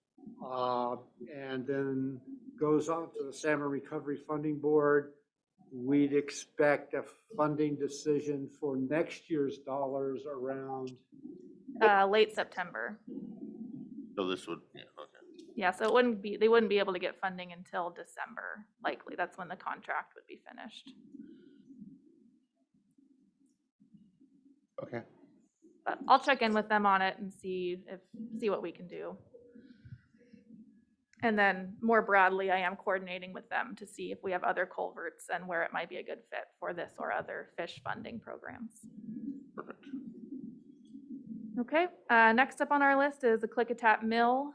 and then goes on to the Salmon Recovery Funding Board, we'd expect a funding decision for next year's dollars around. late September. So this would, yeah, okay. Yeah, so they wouldn't be able to get funding until December, likely. That's when the contract would be finished. Okay. But I'll check in with them on it and see what we can do. And then more broadly, I am coordinating with them to see if we have other culverts and where it might be a good fit for this or other fish funding programs. Perfect. Okay, next up on our list is the Klickitat Mill.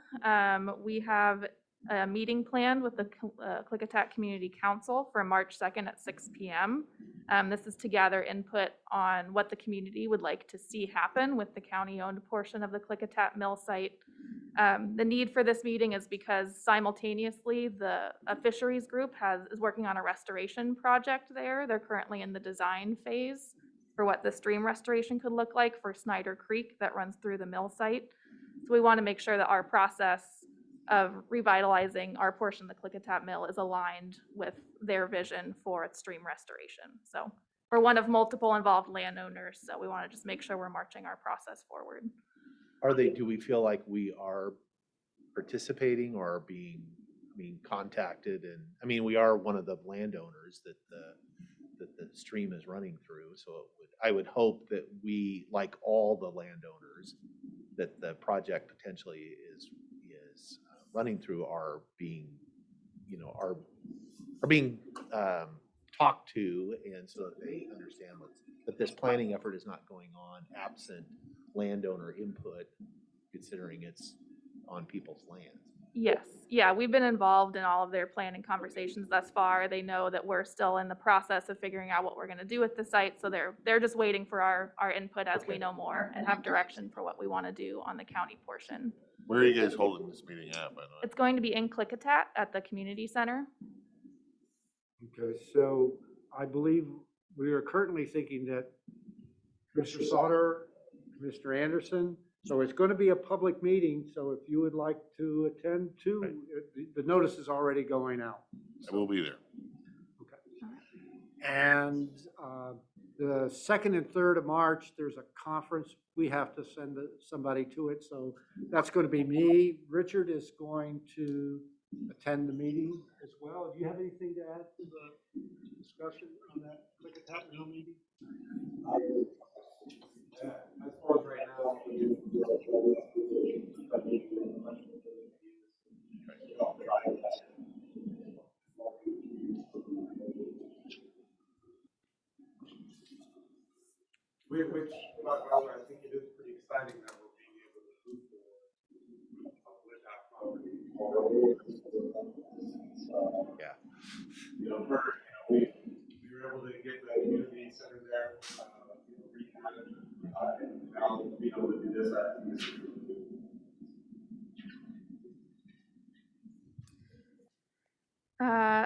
We have a meeting planned with the Klickitat Community Council for March 2nd at 6 p.m. This is to gather input on what the community would like to see happen with the county-owned portion of the Klickitat Mill site. The need for this meeting is because simultaneously a fisheries group is working on a restoration project there. They're currently in the design phase for what the stream restoration could look like for Snyder Creek that runs through the mill site. So we want to make sure that our process of revitalizing our portion of the Klickitat Mill is aligned with their vision for its stream restoration. So we're one of multiple involved landowners, so we want to just make sure we're marching our process forward. Do we feel like we are participating or being contacted? And we are one of the landowners that the stream is running through. So I would hope that we, like all the landowners, that the project potentially is running through are being talked to, and so that they understand that this planning effort is not going on absent landowner input, considering it's on people's lands. Yes, yeah, we've been involved in all of their planning conversations thus far. They know that we're still in the process of figuring out what we're going to do with the site, so they're just waiting for our input as we know more and have direction for what we want to do on the county portion. Where are you guys holding this meeting at, by the way? It's going to be in Klickitat at the community center. Okay, so I believe we are currently thinking that Commissioner Sauter, Commissioner Anderson. So it's going to be a public meeting, so if you would like to attend too, the notice is already going out. I will be there. And the 2nd and 3rd of March, there's a conference. We have to send somebody to it. So that's going to be me. Richard is going to attend the meeting as well. Do you have anything to add to the discussion on that Klickitat mill meeting? As far as right now, which, however, I think it is pretty exciting that we're being able to move forward with that property. Yeah. You know, we were able to get the community center there, rehab, and now being able to do this, I think is really good.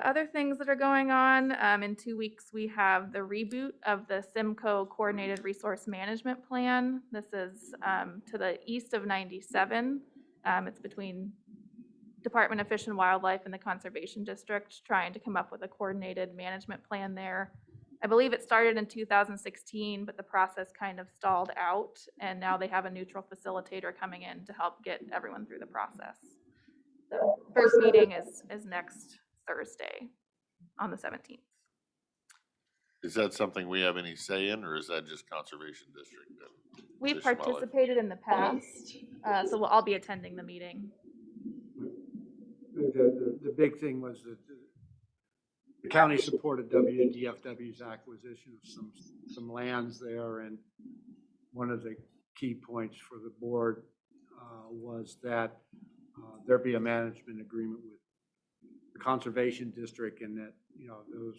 Other things that are going on, in 2 weeks, we have the reboot of the Simcoe Coordinated Resource Management Plan. This is to the east of 97. It's between Department of Fish and Wildlife and the Conservation District, trying to come up with a coordinated management plan there. I believe it started in 2016, but the process kind of stalled out, and now they have a neutral facilitator coming in to help get everyone through the process. The first meeting is next Thursday on the 17th. Is that something we have any say in, or is that just Conservation District? and We've Fish and Wildlife? participated in the past, so I'll be attending the meeting. The big thing was that the county supported WDFW's acquisition of some lands there, and one of the key points for the board was that there be a management agreement with the Conservation District, and that, you know, those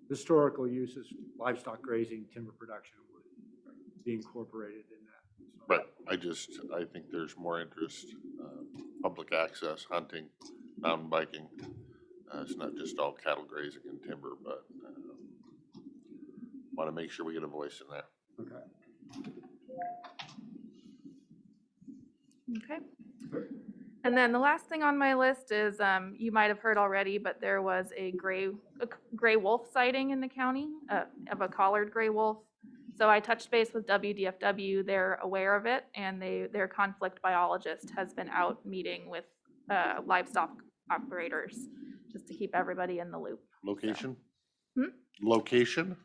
historical uses, livestock grazing, timber production would be incorporated in that. So, Right. I think there's more interest, public access, hunting, mountain biking. It's not just all cattle grazing and timber, but want to make sure we get a voice in there. Okay. Okay. And then the last thing on my list is, you might have heard already, but there was a gray wolf sighting in the county of a collared gray wolf. So I touched base with WDFW. They're aware of it, and their conflict biologist has been out meeting with livestock operators just to keep everybody in the loop. Location? Hmm? Location?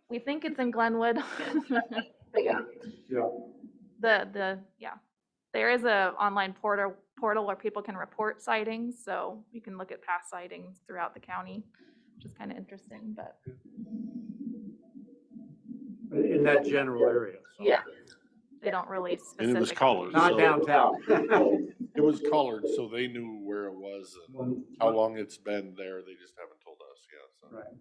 We think it's in Glenwood. But yeah. Yeah. There is a online portal where people can report sightings, so you can look at past sightings throughout the county, which is kind of interesting, but. In that general area. So. Yeah. They don't really And it was specifically. collared. Not so- downtown. It was collared, so they knew where it was and how long it's been there. They just haven't told us yet. So. Right.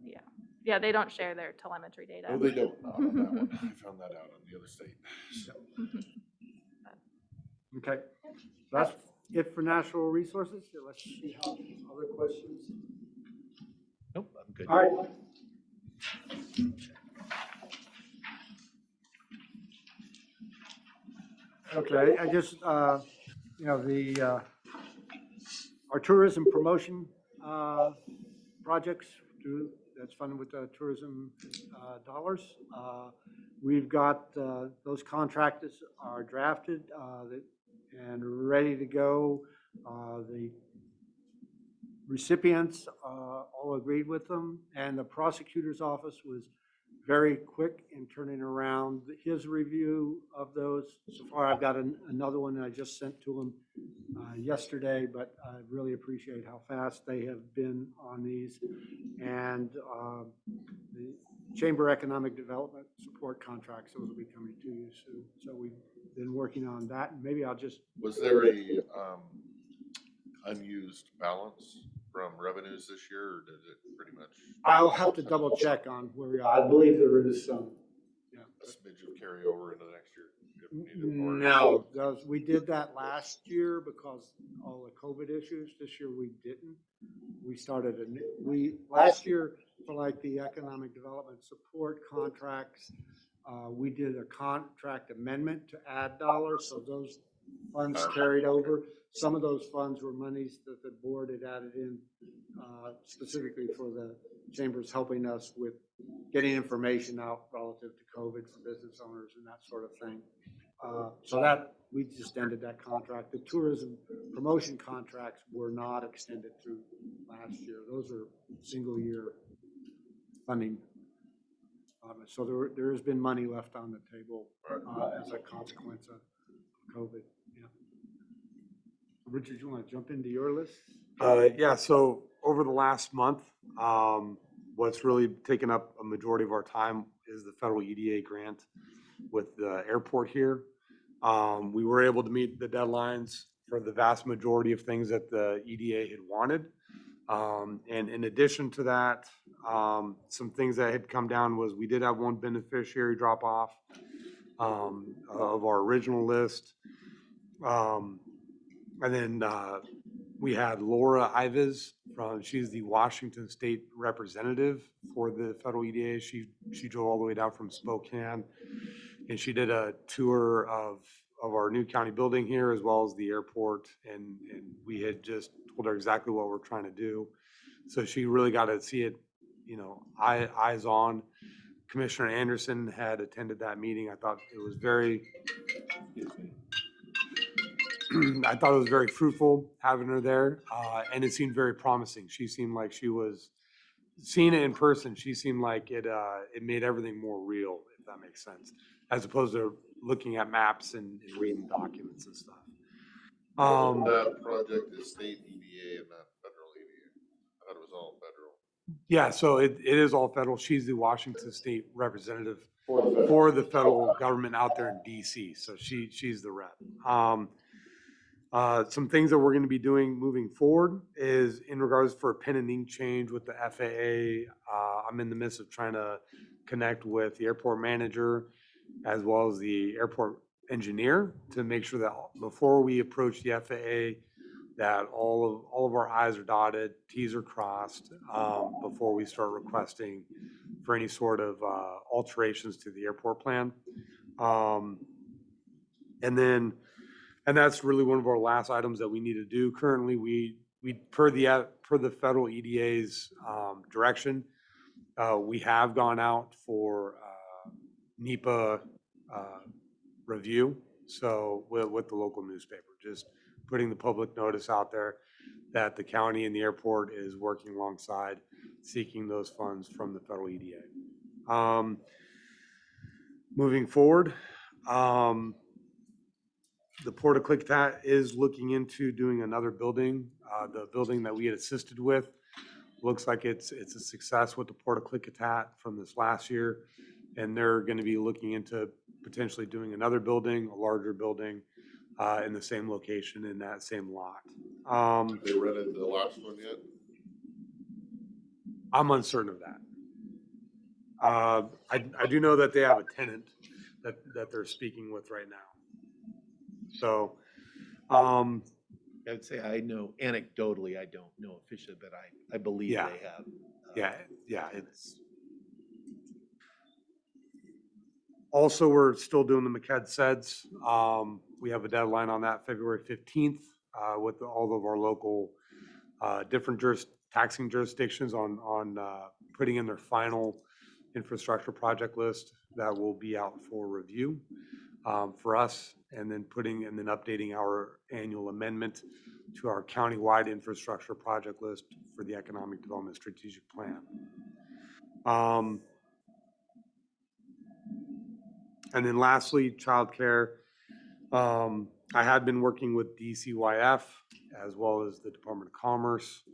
Yeah, they don't share their telemetry data. No, they don't. Not on that one. I found that out on the other state. So. Okay. That's it for natural resources. So let's see how other questions. Nope, I'm good. All right. Okay, I just, you know, our tourism promotion projects, that's funded with the tourism dollars. We've got those contracts are drafted and ready to go. The recipients all agreed with them, and the prosecutor's office was very quick in turning around his review of those. So far, I've got another one that I just sent to him yesterday, but I really appreciate how fast they have been on these. And the Chamber Economic Development Support contracts, those will be coming to you soon. So we've been working on that, and maybe I'll just. Was there a unused balance from revenues this year, or did it pretty much? I'll have to double check on where we are. I believe there is some. Yeah. A smidge of carryover into the next year? if needed, or- No, we did that last year because all the COVID issues. This year we didn't. We started last year for like the economic development support contracts. We did a contract amendment to add dollars, so those funds carried over. Some of those funds were monies that the board had added in specifically for the chambers, helping us with getting information out relative to COVID for business owners and that sort of thing. So that, we just ended that contract. The tourism promotion contracts were not extended through last year. Those are single year funding. So there has been money left on the table as a consequence of COVID. Yeah. Richard, you want to jump into your list? Yeah, so over the last month, what's really taken up a majority of our time is the federal EDA grant with the airport here. We were able to meet the deadlines for the vast majority of things that the EDA had wanted. And in addition to that, some things that had come down was we did have one beneficiary drop off of our original list. And then we had Laura Ives she's the Washington State representative for the federal EDA. She drove all the way down from Spokane, and she did a tour of our new county building here as well as the airport. And we had just told her exactly what we're trying to do. So she really got to see it, eyes on. Commissioner Anderson had attended that meeting. I thought it was very fruitful having her there, and it seemed very promising. She seemed like she was seeing it in person. She seemed like it made everything more real, if that makes sense, as opposed to looking at maps and reading documents and stuff. That project is state EDA and not federal EDA. I thought it was all federal. Yeah, so it is all federal. She's the Washington State representative for the federal government out there in DC. So she's the rep. Some things that we're going to be doing moving forward is in regards for a pen and ink change with the FAA. I'm in the midst of trying to connect with the airport manager as well as the airport engineer to make sure that before we approach the FAA, that all of our I's are dotted, T's are crossed before we start requesting for any sort of alterations to the airport plan. And that's really one of our last items that we need to do. Currently, we per the federal EDA's direction, we have gone out for NEPA review. So with the local newspaper, just putting the public notice out there that the county and the airport is working alongside seeking those funds from the federal EDA. Moving forward, the Port of Klickitat is looking into doing another building. The building that we had assisted with looks like it's a success with the Port of Klickitat from this last year. And they're going to be looking into potentially doing another building, a larger building in the same location in that same lot. They rented the last one yet? I'm uncertain of that. I do know that they have a tenant that they're speaking with right now. So, I would say I know anecdotally, I don't know officially, but I believe Yeah. they have. yeah, it's. Also, we're still doing the MCAD SEDS. We have a deadline on that February 15th with all of our local different taxing jurisdictions on putting in their final infrastructure project list that will be out for review for us, and then updating our annual amendment to our countywide infrastructure project list for the Economic Development Strategic Plan. And then lastly, childcare. I had been working with DCYF as well as the Department of Commerce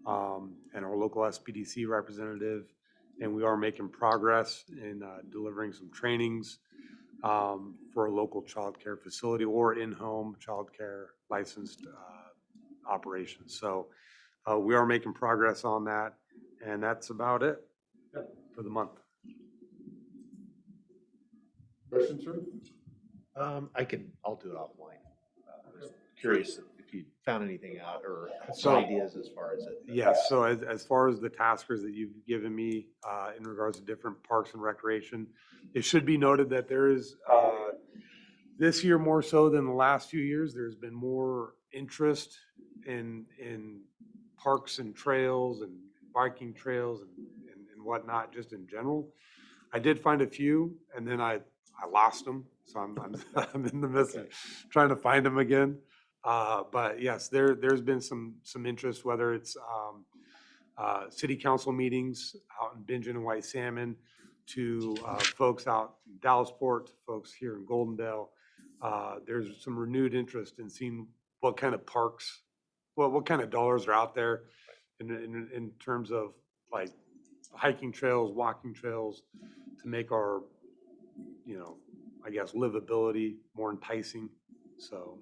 and our local SPDC representative, and we are making progress in delivering some trainings for a local childcare facility or in-home childcare licensed operations. So we are making progress on that, and that's about it for the month. Questions, sir? I'll do it offline. I was curious if if you found anything out or have So- some ideas as far as it. Yes, so as far as the taskers that you've given me in regards to different parks and recreation, it should be noted that there is, this year more so than the last few years, there's been more interest in parks and trails and biking trails and whatnot, just in general. I did find a few, and then I lost them, so I'm I'm in the midst of trying to find them again. But yes, there's been some interest, whether it's city council meetings out in Bingen and White Salmon, to folks out in Dallasport, to folks here in Goldendale. There's some renewed interest in seeing what kind of parks, what kind of dollars are out there in terms of like hiking trails, walking trails, to make our, I guess, livability more enticing. So.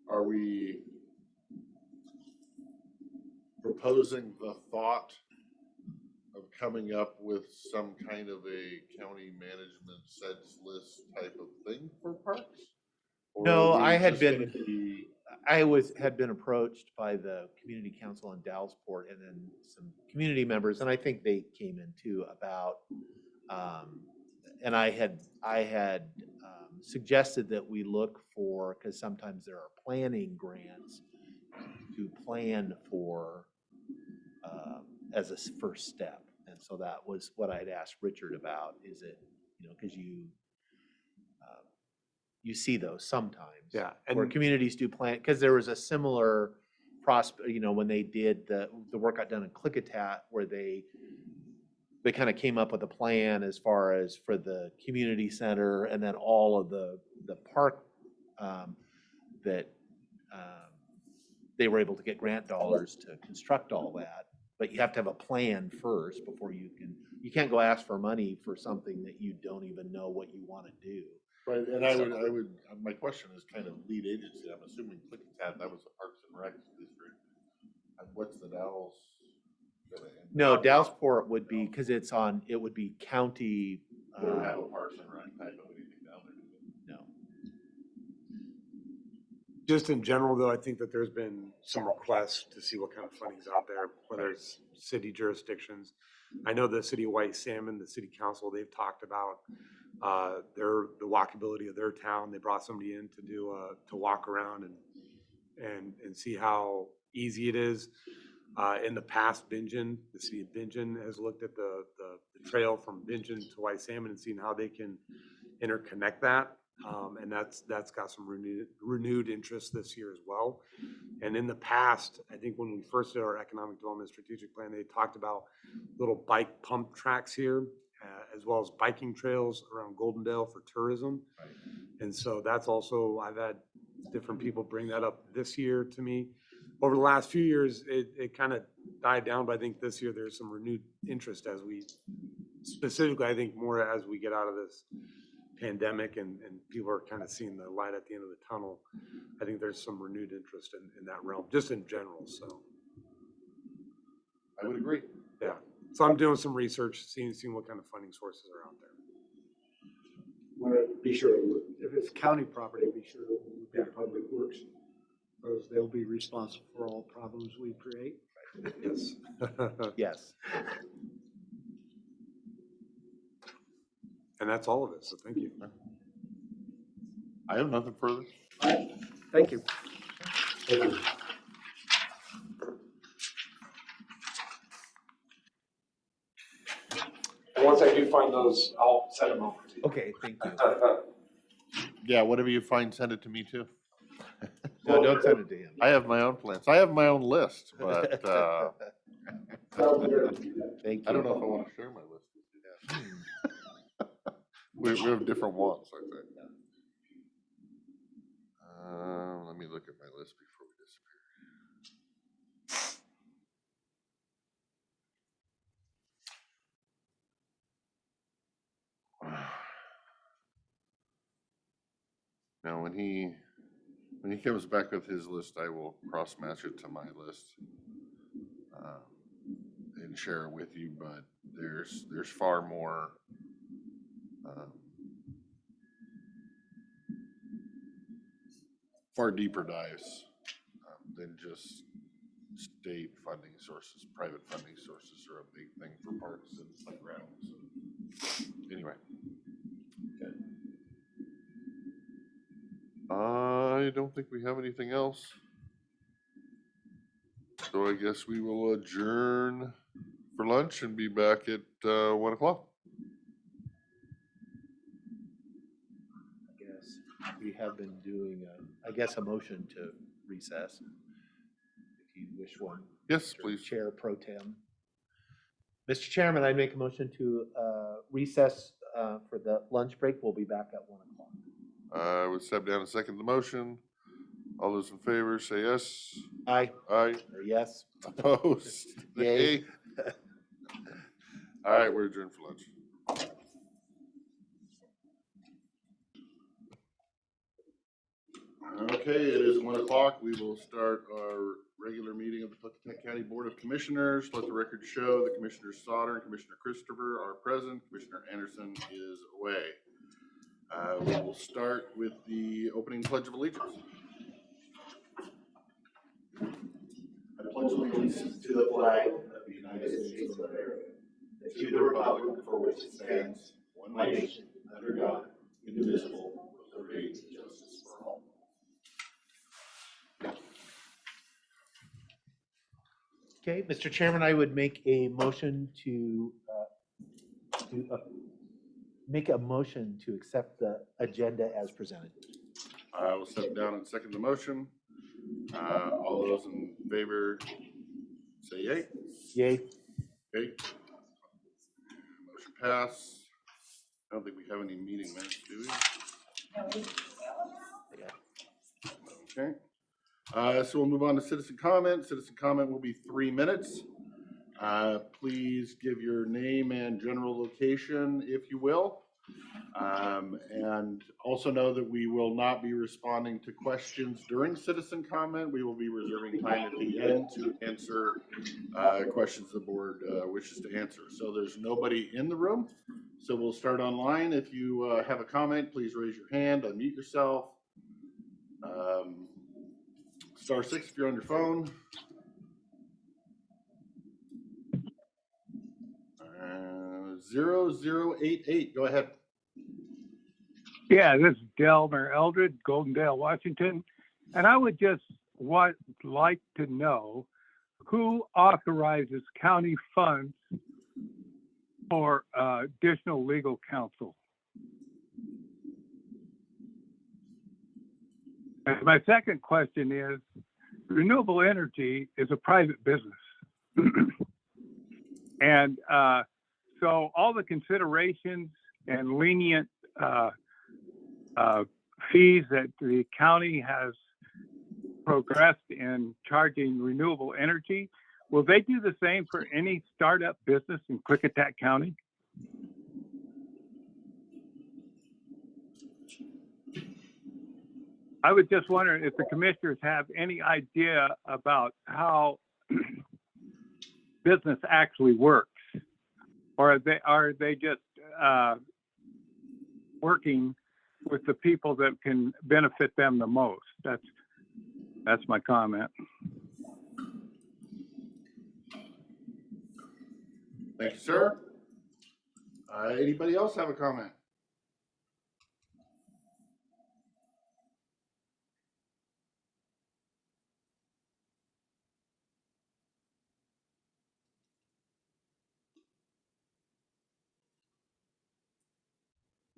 Are we proposing the thought of coming up with some kind of a county management sets list type of thing for parks? Or No, are we I had just gonna been- be- had been approached by the community council in Dallasport and then some community members, and I think they came in too about, and I had suggested that we look for, because sometimes there are planning grants to plan for as a first step. And so that was what I'd asked Richard about, is it, because you see those sometimes. Yeah, Where and communities do plan, because there was a similar when they did the work got done in Klickitat, where they kind of came up with a plan as far as for the community center and then all of the park that they were able to get grant dollars to construct all that. But you have to have a plan first before you can't go ask for money for something that you don't even know what you want to do. Right, and I would, my question is kind of lead agency. I'm assuming Klickitat, that was the Parks and Rec district. And what's the Dallas? gonna end No, up? Dallasport would be, because it would be county. We don't have a Parks and Rec type of anything down there. do we? No. just in general, though, I think that there's been some requests to see what kind of funding's out there, whether it's city jurisdictions. I know the city of White Salmon, the city council, they've talked about the walkability of their town. They brought somebody in to walk around and see how easy it is. In the past, Bingen, the city of Bingen has looked at the trail from Bingen to White Salmon and seen how they can interconnect that. And that's got some renewed interest this year as well. And in the past, I think when we first did our economic development strategic plan, they talked about little bike pump tracks here, as well as biking trails around Goldendale for tourism. And so that's also, I've had different people bring that up this year to me. Over the last few years, it kind of died down, but I think this year there's some renewed interest as we, specifically, I think more as we get out of this pandemic and people are kind of seeing the light at the end of the tunnel. I think there's some renewed interest in that realm, just in general, so. I would agree. Yeah, so I'm doing some research, seeing what kind of funding sources are out there. Want to be sure, if it's county property, be sure to look at Public Works, because they'll be responsible for all problems we create. Yes. Yes. And that's all of it, so thank you. I have nothing further. Thank you. And once I do find those, I'll send them over to you. Okay, thank you. Yeah, whatever you find, send it to me too. No, don't send it to him. I have my own plans. I have my own list, but Thank you. I don't know if I want to share my list with you. We have different wants, I think. Let me look at my list before we disappear. Now, when he comes back with his list, I will cross-match it to my list and share it with you. But there's far more. far deeper dives than just state funding sources. Private funding sources are a big thing for parks and playgrounds. Anyway. I don't think we have anything else. So I guess we will adjourn for lunch and be back at 1 o'clock. I guess we have been doing, I guess, a motion to recess. If you wish one. Yes, Mr. please. Chair Pro Tem. Mr. Chairman, I make a motion to recess for the lunch break. We'll be back at 1 o'clock. I would step down and second the motion. All those in favor say yes. Aye. Aye. Or yes. Opposed? Yay. Nay. All right, we're adjourned for lunch. Okay, it is 1 o'clock. We will start our regular meeting of the Klickitat County Board of Commissioners. Let the record show that Commissioner Sauter and Commissioner Christopher are present. Commissioner Anderson is away. We will start with the opening Pledge of Allegiance. I pledge allegiance to the flag of the United States of America and to the republic for which it stands, one nation, under God, indivisible, with liberty and justice for all. Okay, Mr. Chairman, I would make a motion to accept the agenda as presented. I will step down and second the motion. All those in favor say yay. Yay. Okay. Motion pass. I don't think we have any meeting minutes, do we? Okay. So we'll move on to citizen comment. Citizen comment will be 3 minutes. Please give your name and general location, if you will. And also know that we will not be responding to questions during citizen comment. We will be reserving time at the end to answer questions the board wishes to answer. So there's nobody in the room. So we'll start online. If you have a comment, please raise your hand, unmute yourself. Star 6 if you're on your phone. 0088, go ahead. Yeah, this is Delmer Eldred, Goldendale, Washington. And I would just like to know who authorizes county funds for additional legal counsel. And my second question is, renewable energy is a private business. And so all the considerations and lenient fees that the county has progressed in charging renewable energy, will they do the same for any startup business in Klickitat County? I was just wondering if the commissioners have any idea about how business actually works, or are they just working with the people that can benefit them the most? That's my comment. Thank you, sir. Anybody else have a comment?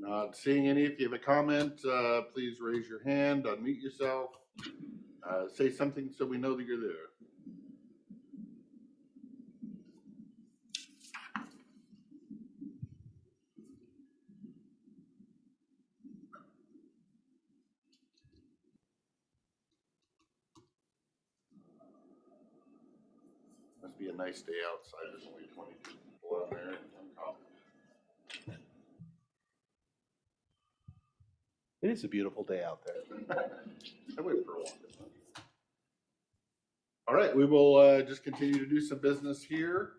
Not seeing any. If you have a comment, please raise your hand, unmute yourself, say something so we know that you're there. Must be a nice day outside. There's only 22 people out there. It is a beautiful day out there. I went for a walk. All right, we will just continue to do some business here.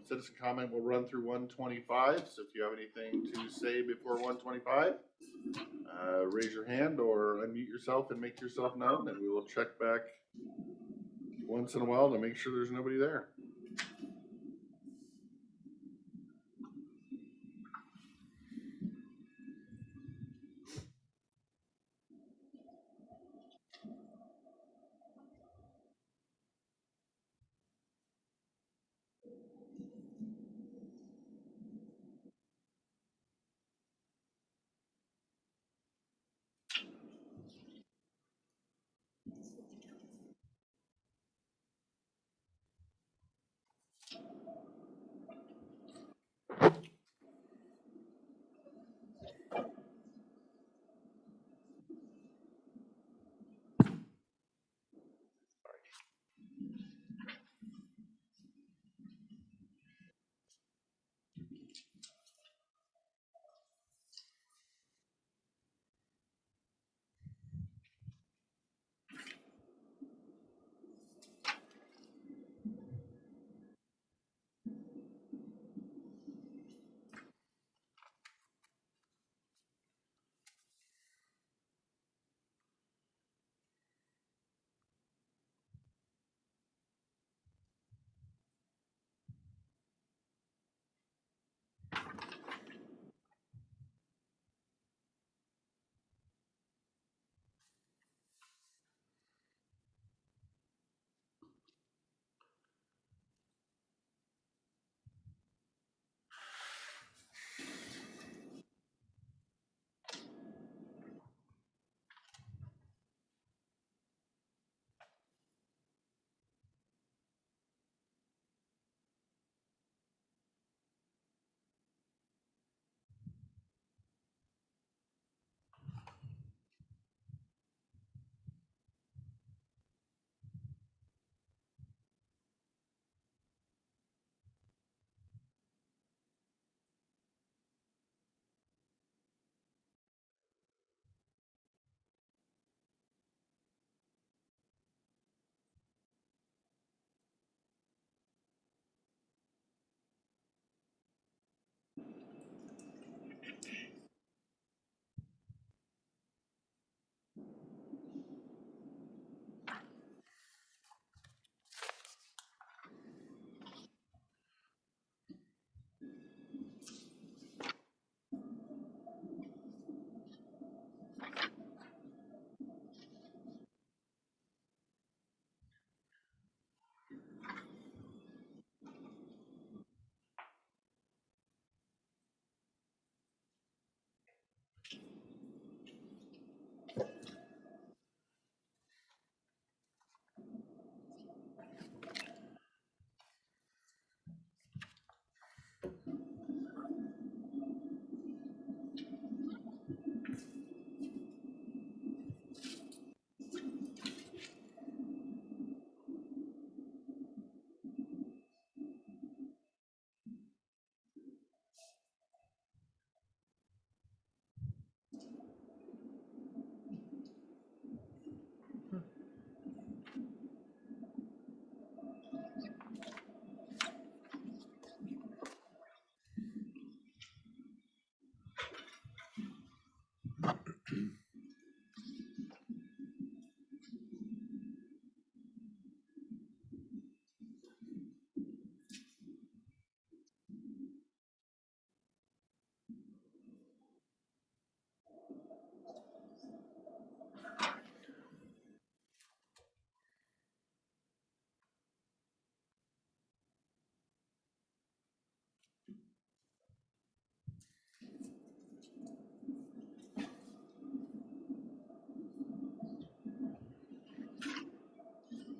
Citizen comment will run through 125. So if you have anything to say before 125, raise your hand or unmute yourself and make yourself known, and we will check back once in a while to make sure there's nobody there.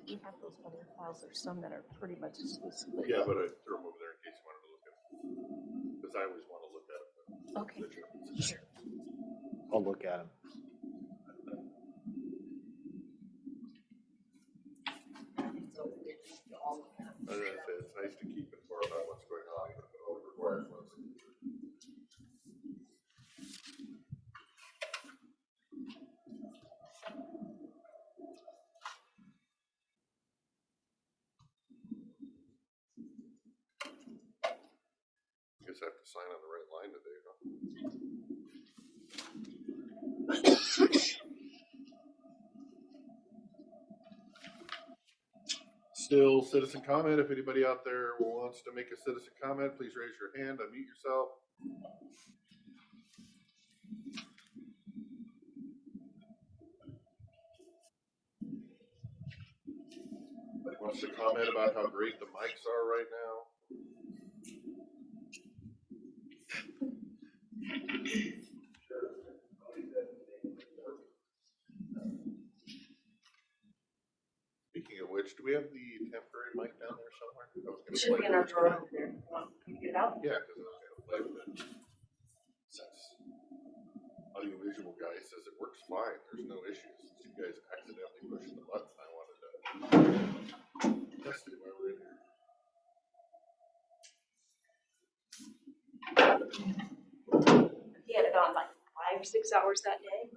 We have those other files, there's some that are pretty much exclusively. Yeah, but I threw them over there in case you wanted to look at them. Because I always want to look at them. Okay, sure. I'll look at them. I was gonna say, it's nice to keep informed about what's going on, even if it only requires one signature. guys have to sign on the right line today, huh? Still citizen comment. If anybody out there wants to make a citizen comment, please raise your hand, unmute yourself. Anybody wants to comment about how great the mics are right now? Speaking of which, do we have the temporary mic down there somewhere? I was gonna It should be play in our it. drawer over there. Can you get it out? Yeah, because I was gonna play with it. Since audiovisual guy says it works fine, there's no issues. Since you guys accidentally pushed the button, I wanted to test it while we're in here. He had it on like 5 or 6 hours that day.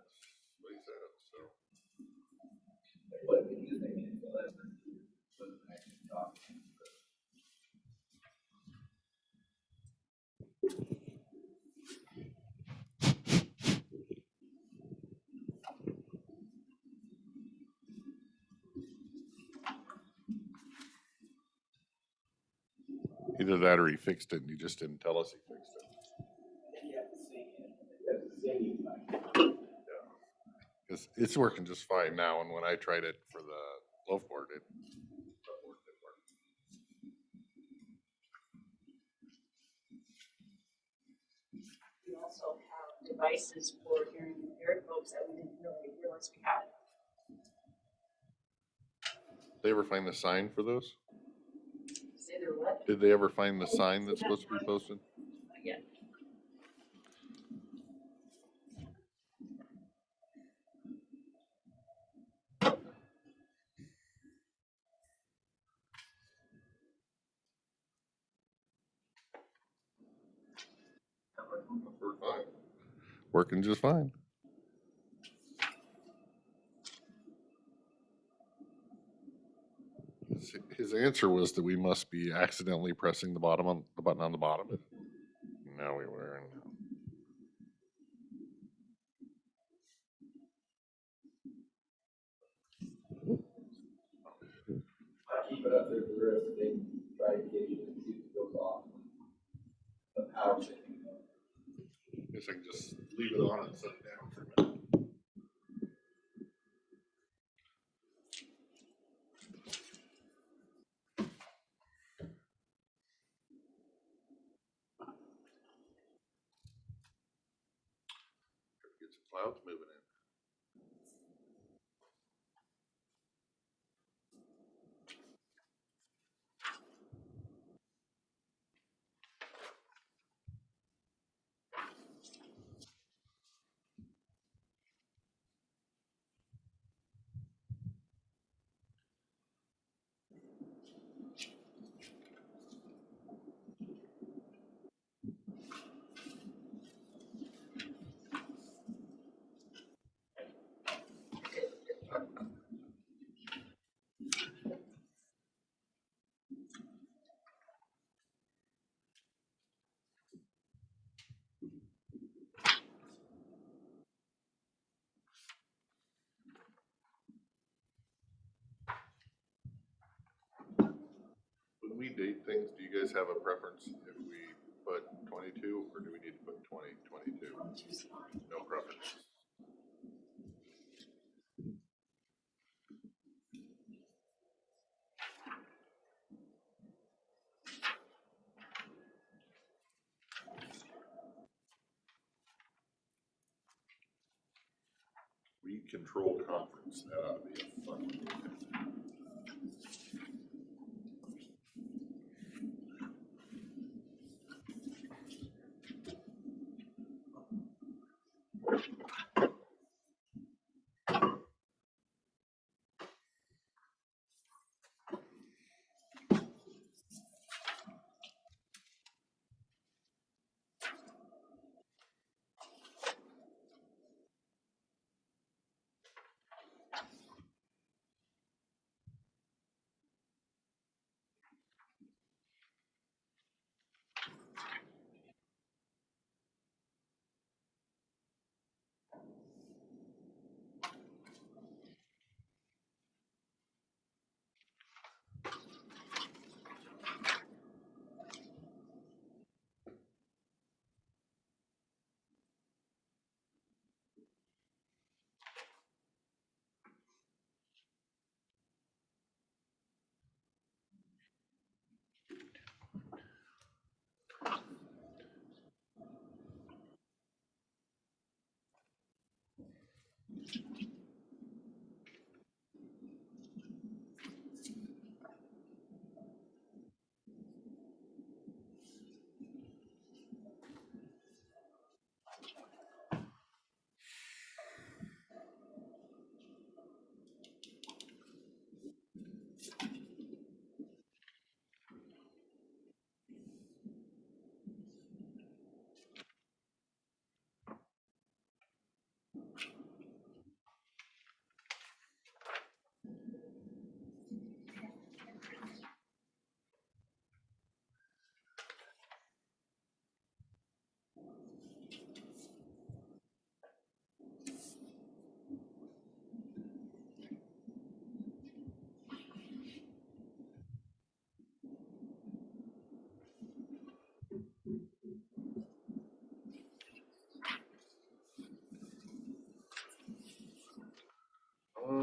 What he said, so. Either that or he fixed it and he just didn't tell us he fixed it. It's working just fine now, and when I tried it for the loaf board, it didn't work. We also have devices for hearing impaired folks that we didn't really realize we had. They ever find the sign for those? Say they're what? Did they ever find the sign that's supposed to be posted? Yeah. We're fine. Working just fine. His answer was that we must be accidentally pressing the button on the bottom. Now we were. I keep it up there for the rest of the day, try to get you to see if it goes off. The power saving. Guess I can just leave it on and set it down for a minute. Get some clouds moving in. When we date things, do you guys have a preference if we put 22 or do we need to put 2022? No preference. We control conference. That ought to be a fun one.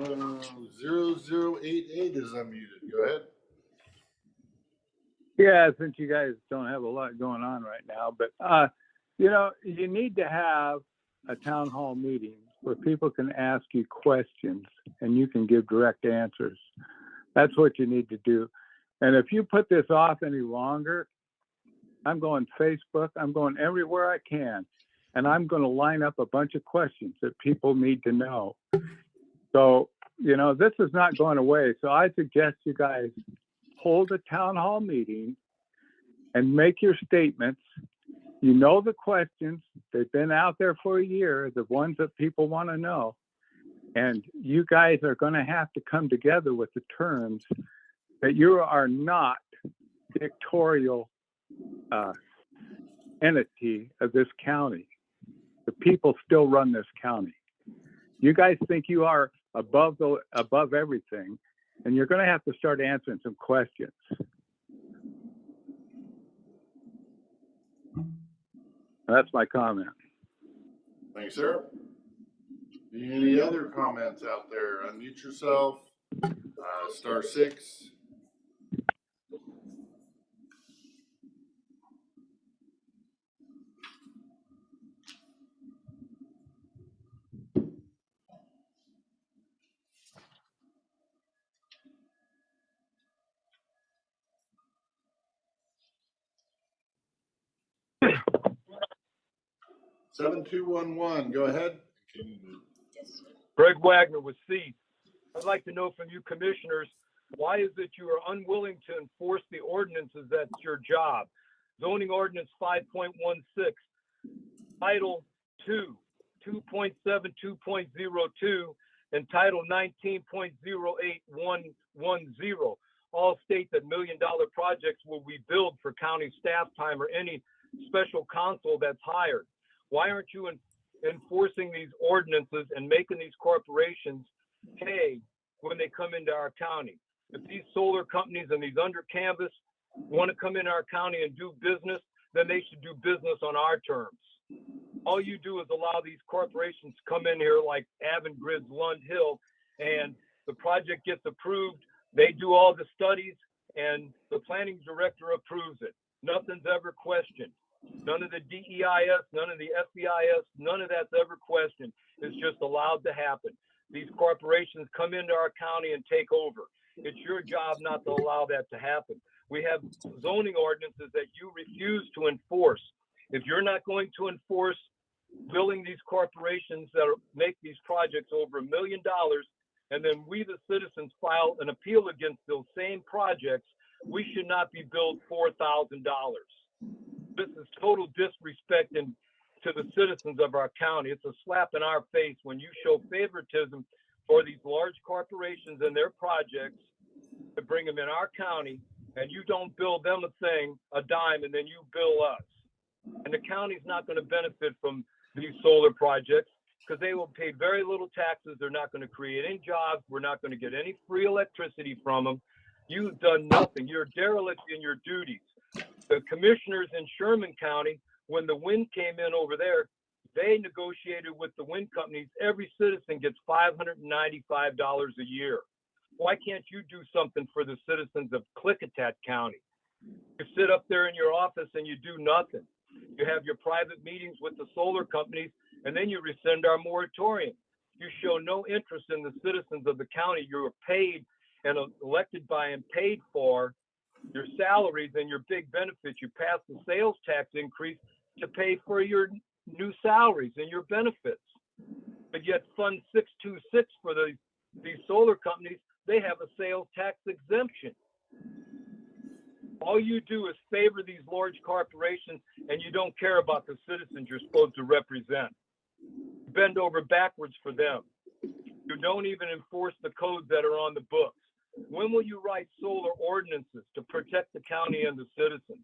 0088 is unmuted. Go ahead. Yeah, since you guys don't have a lot going on right now, but, you know, you need to have a town hall meeting where people can ask you questions and you can give direct answers. That's what you need to do. And if you put this off any longer, I'm going Facebook, I'm going everywhere I can, and I'm going to line up a bunch of questions that people need to know. So, you know, this is not going away. So I suggest you guys hold a town hall meeting and make your statements. You know the questions, they've been out there for a year, the ones that people want to know. And you guys are going to have to come together with the terms that you are not dictatorial entity of this county. The people still run this county. You guys think you are above everything, and you're going to have to start answering some questions. That's my comment. Thanks, sir. Any other comments out there? Unmute yourself. *6. *7211. Go ahead. Greg Wagner with C. I'd like to know from you commissioners, why is it you are unwilling to enforce the ordinances? That's your job. Zoning ordinance 5.16, title 2, 2.7, 2.02, and title 19.08110 all state that $1 million projects will be billed for county staff time or any special counsel that's hired. Why aren't you enforcing these ordinances and making these corporations pay when they come into our county? If these solar companies and these under canvas want to come in our county and do business, then they should do business on our terms. All you do is allow these corporations to come in here like Avangrid's Lund Hill, and the project gets approved. They do all the studies, and the planning director approves it. Nothing's ever questioned. None of the DEIS, none of the FEIS, none of that's ever questioned. It's just allowed to happen. These corporations come into our county and take over. It's your job not to allow that to happen. We have zoning ordinances that you refuse to enforce. If you're not going to enforce billing these corporations that make these projects over $1 million, and then we, the citizens, file an appeal against those same projects, we should not be billed $4,000. This is total disrespect to the citizens of our county. It's a slap in our face when you show favoritism for these large corporations and their projects to bring them in our county, and you don't bill them a dime, and then you bill us. And the county's not going to benefit from these solar projects because they will pay very little taxes. They're not going to create any jobs. We're not going to get any free electricity from them. You've done nothing. You're derelict in your duties. The commissioners in Sherman County, when the wind came in over there, they negotiated with the wind companies. Every citizen gets $595 a year. Why can't you do something for the citizens of Klickitat County? You sit up there in your office and you do nothing. You have your private meetings with the solar companies, and then you rescind our moratorium. You show no interest in the citizens of the county. You're paid and elected by and paid for your salaries and your big benefits. You pass the sales tax increase to pay for your new salaries and your benefits. But yet Fund 626 for these solar companies, they have a sales tax exemption. All you do is favor these large corporations, and you don't care about the citizens you're supposed to represent. Bend over backwards for them. You don't even enforce the codes that are on the books. When will you write solar ordinances to protect the county and the citizens?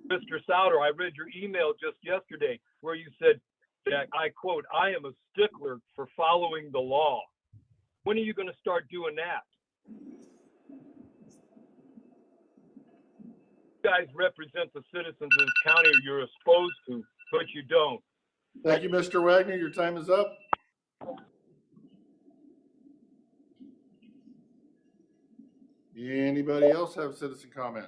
Mr. Souter, I read your email just yesterday where you said, that, I quote, "I am a stickler for following the law." When are you going to start doing that? You guys represent the citizens of this county, or you're supposed to, but you don't. Thank you, Mr. Wagner. Your time is up. Anybody else have citizen comment?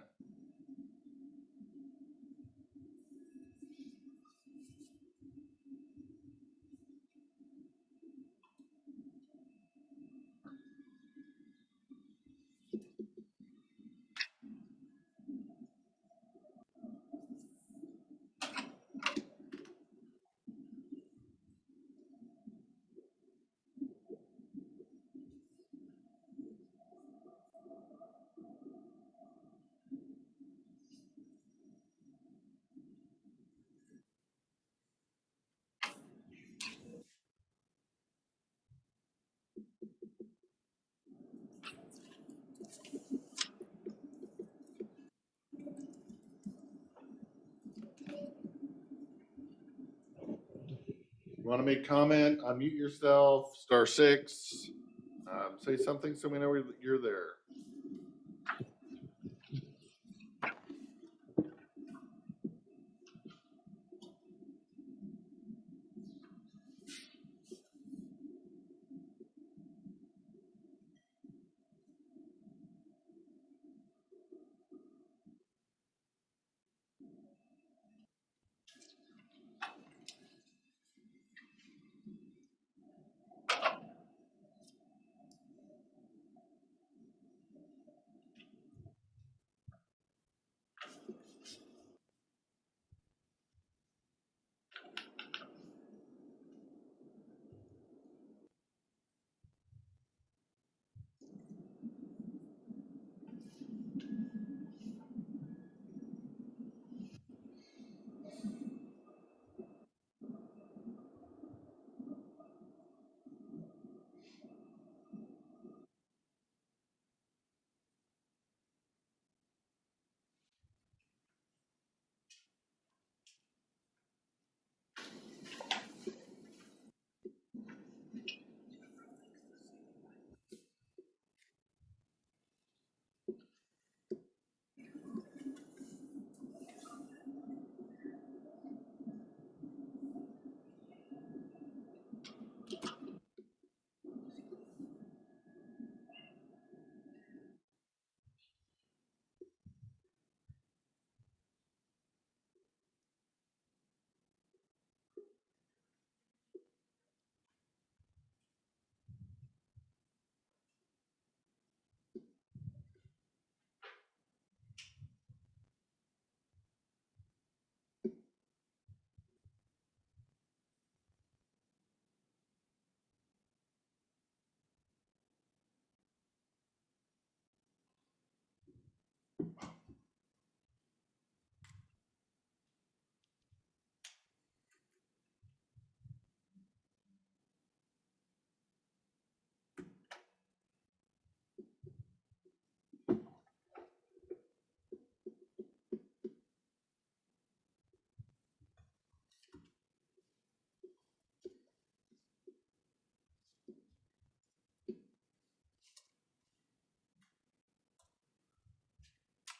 You want to make comment, unmute yourself, *6. Say something so we know you're there.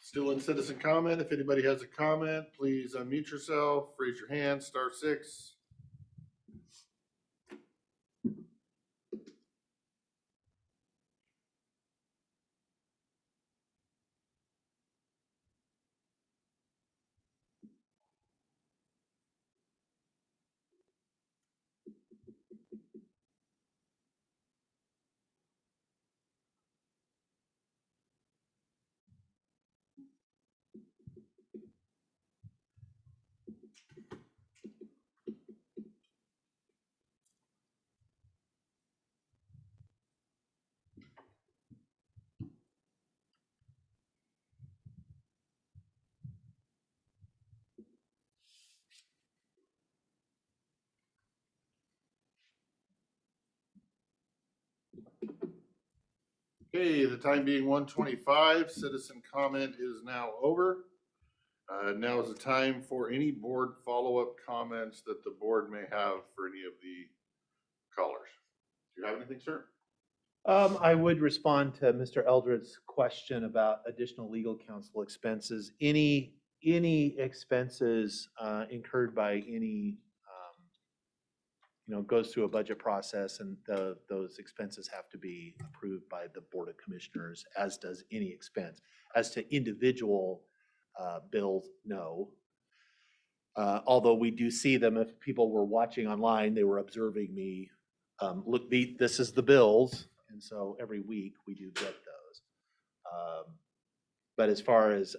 Still in citizen comment. If anybody has a comment, please unmute yourself, raise your hand, *6. Okay, the time being 1:25, citizen comment is now over. Now is the time for any board follow-up comments that the board may have for any of the callers. Do you have anything, sir? I would respond to Mr. Eldred's question about additional legal counsel expenses. Any expenses incurred by any goes through a budget process, and those expenses have to be approved by the Board of Commissioners, as does any expense. As to individual bills, no. Although we do see them, if people were watching online, they were observing me, look, this is the bills, and so every week we do get those. But as far as,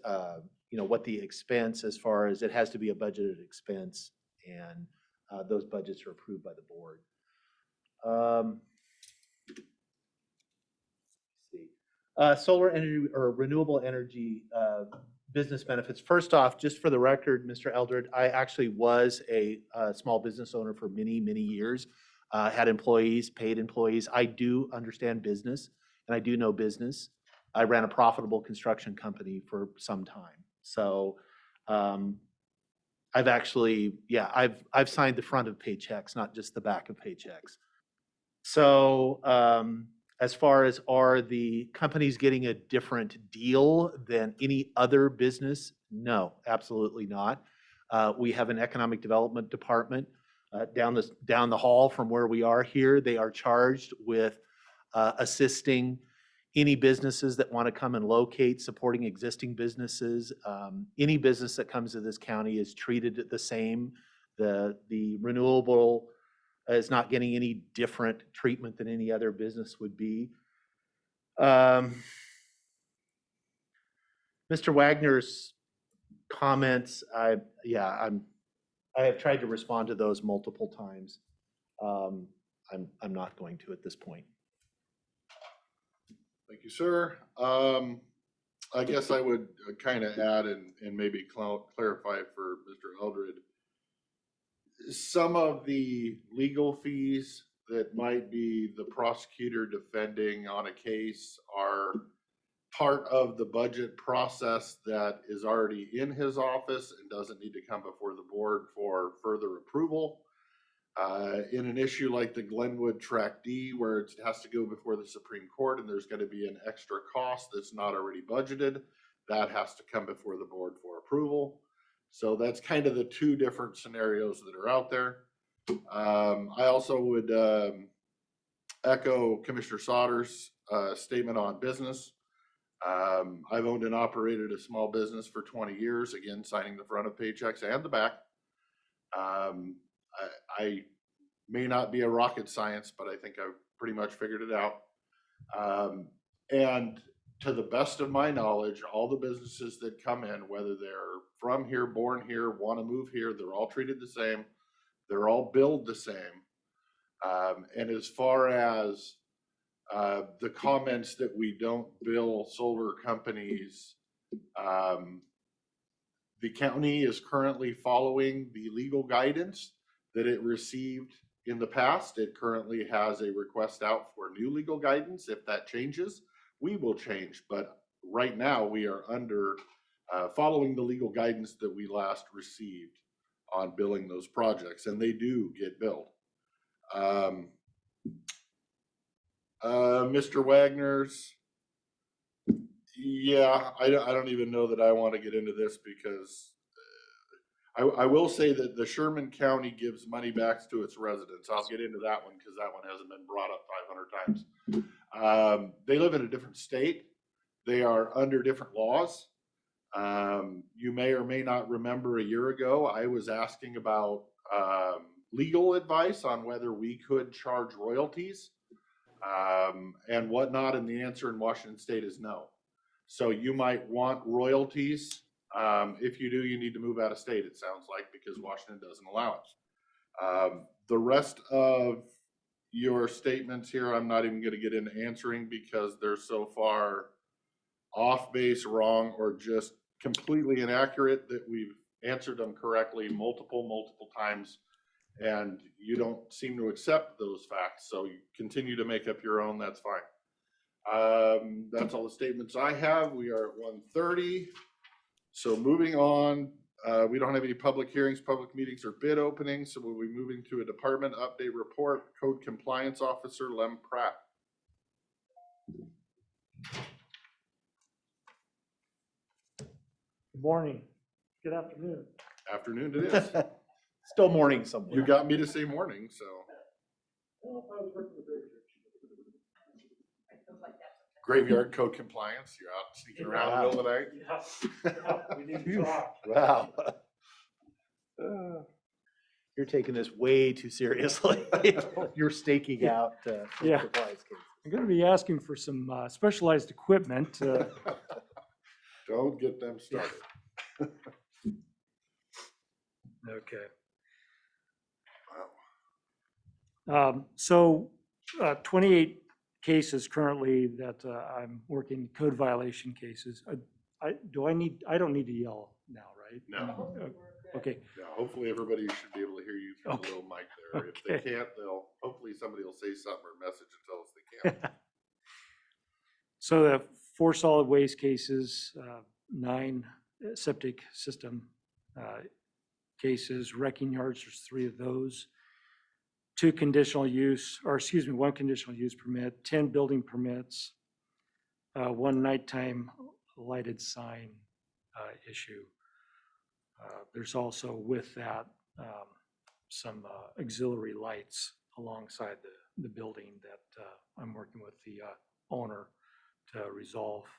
what the expense, as far as it has to be a budgeted expense, and those budgets are approved by the board. Let's see. Solar energy or renewable energy business benefits. First off, just for the record, Mr. Eldred, I actually was a small business owner for many, many years. Had employees, paid employees. I do understand business, and I do know business. I ran a profitable construction company for some time. So I've actually, I've signed the front of paychecks, not just the back of paychecks. So as far as are the companies getting a different deal than any other business? No, absolutely not. We have an economic development department down the hall from where we are here. They are charged with assisting any businesses that want to come and locate, supporting existing businesses. Any business that comes to this county is treated the same. The renewable is not getting any different treatment than any other business would be. Mr. Wagner's comments, I have tried to respond to those multiple times. I'm not going to at this point. Thank you, sir. I guess I would kind of add and maybe clarify for Mr. Eldred. Some of the legal fees that might be the prosecutor defending on a case are part of the budget process that is already in his office and doesn't need to come before the board for further approval. In an issue like the Glenwood Track D, where it has to go before the Supreme Court and there's going to be an extra cost that's not already budgeted, that has to come before the board for approval. So that's kind of the two different scenarios that are out there. I also would echo Commissioner Sauter's statement on business. I've owned and operated a small business for 20 years, again, signing the front of paychecks and the back. I may not be a rocket science, but I think I've pretty much figured it out. And to the best of my knowledge, all the businesses that come in, whether they're from here, born here, want to move here, they're all treated the same. They're all billed the same. And as far as the comments that we don't bill solar companies, the county is currently following the legal guidance that it received in the past. It currently has a request out for new legal guidance. If that changes, we will change. But right now we are under following the legal guidance that we last received on billing those projects, and they do get billed. Mr. Wagner's, I don't even know that I want to get into this because I will say that the Sherman County gives money back to its residents. I'll get into that one because that one hasn't been brought up 500 times. They live in a different state. They are under different laws. You may or may not remember a year ago, I was asking about legal advice on whether we could charge royalties and whatnot, and the answer in Washington State is no. So you might want royalties. If you do, you need to move out of state, it sounds like, because Washington doesn't allow it. The rest of your statements here, I'm not even going to get into answering because they're so far off base, wrong, or just completely inaccurate that we've answered them correctly multiple times, and you don't seem to accept those facts. So you continue to make up your own, that's fine. That's all the statements I have. We are at 1:30. So moving on, we don't have any public hearings, public meetings, or bid openings. So we'll be moving to a department update report. Code Compliance Officer Lem Pratt. Good morning. Good afternoon. Afternoon it is. Still morning somewhere. You got me to say morning, so. Graveyard code compliance, you're out sneaking around in the middle of the night? We need to talk. Wow. You're taking this way too seriously. You're staking out Yeah. compliance cases. I'm going to be asking for some specialized equipment. Don't get them started. Okay. So 28 cases currently that I'm working, code violation cases. I don't need to yell now, right? No. Okay. Yeah, hopefully everybody should be able to hear you through the Okay. little mic there. If they Okay. can't, hopefully somebody will say something or message and tell us they can't. So the 4 solid waste cases, 9 septic system cases, wrecking yards, there's 3 of those. 1 conditional use permit, 10 building permits, 1 nighttime lighted sign issue. There's also with that some auxiliary lights alongside the building that I'm working with the owner to resolve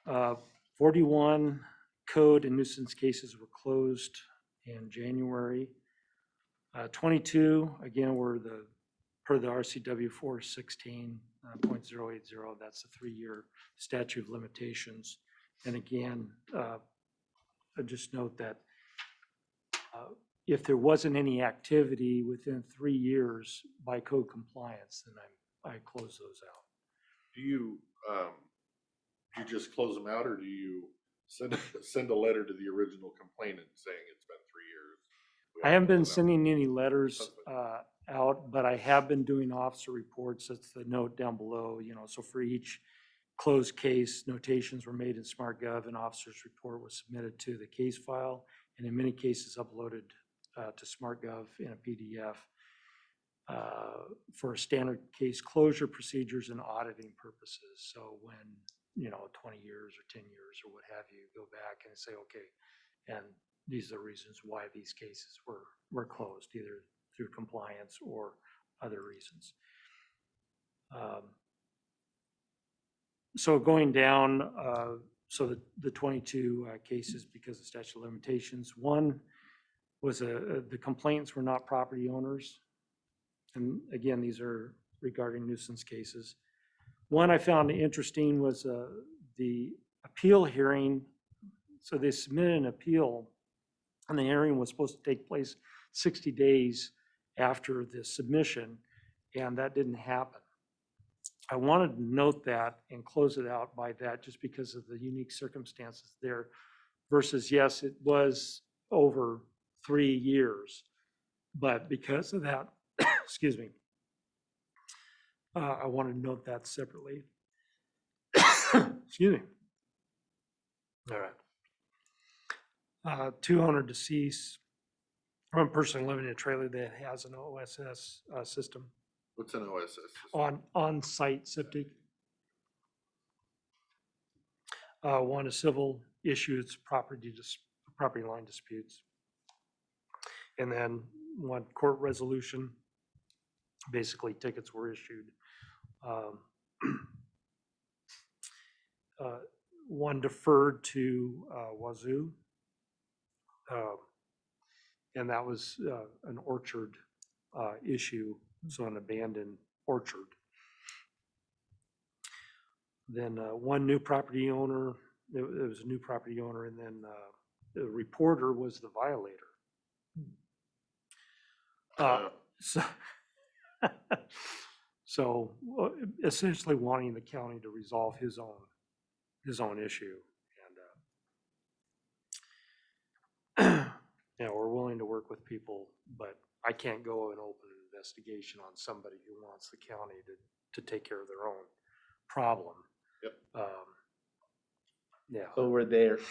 that. 41 code and nuisance cases were closed in January. 22, again, were per the RCW 416.080, that's the 3-year statute of limitations. And again, I just note that if there wasn't any activity within 3 years by code compliance, then I close those out. Do you just close them out, or do you send a letter to the original complainant saying it's been 3 years? I haven't been sending any letters out, but I have been doing officer reports. That's the note down below, so for each closed case, notations were made in SmartGov, and officer's report was submitted to the case file, and in many cases uploaded to SmartGov in a PDF for standard case closure procedures and auditing purposes. So when, 20 years or 10 years or what have you, go back and say, okay, and these are the reasons why these cases were closed, either through compliance or other reasons. So going down, so the 22 cases because of statute of limitations. One was the complainants were not property owners. And again, these are regarding nuisance cases. One I found interesting was the appeal hearing. So they submitted an appeal, and the hearing was supposed to take place 60 days after the submission, and that didn't happen. I wanted to note that and close it out by that just because of the unique circumstances there versus, yes, it was over 3 years, but because of that, excuse me, I want to note that separately. Excuse me. All right. 2 owner deceased. 1 person living in a trailer that has an OSS system. What's an OSS system? On-site septic. 1 is civil issues, property line disputes. And then 1 court resolution. Basically, tickets were issued. 1 deferred to Wazoo. And that was an orchard issue, so an abandoned orchard. Then 1 new property owner, it was a new property owner, and then the reporter was the violator. So essentially wanting the county to resolve his own issue. And we're willing to work with people, but I can't go and open an investigation on somebody who wants the county to take care of their own problem. Yep. Yeah. So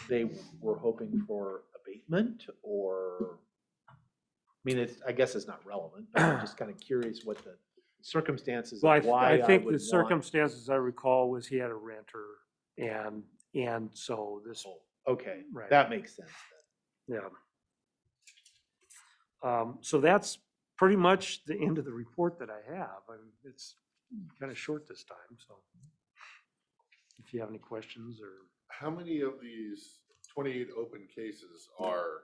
they were hoping for abatement, or, I mean, I guess it's not relevant, but I'm just kind of curious what the circumstances Well, of why I think would the circumstances I recall was he had a renter, and so this Okay, Right. that makes sense Yeah. So that's pretty much the end of the report that I have. It's kind of short this time, so if you have any questions or. How many of these 28 open cases are,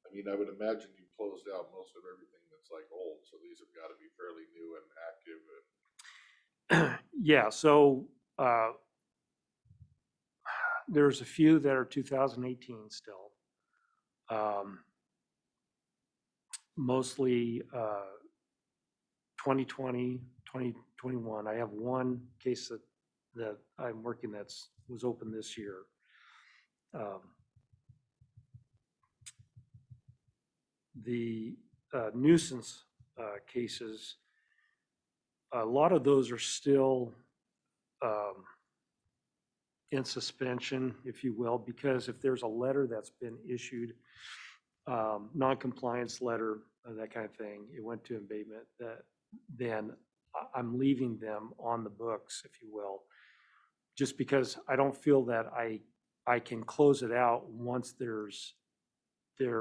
I mean, I would imagine you closed out most of everything that's like old, so these have got to be fairly new and active. Yeah, so there's a few that are 2018 still. Mostly 2020, 2021. I have one case that I'm working was open this year. The nuisance cases, a lot of those are still in suspension, if you will, because if there's a letter that's been issued, non-compliance letter, that kind of thing, it went to abatement, then I'm leaving them on the books, if you will, just because I don't feel that I can close it out once there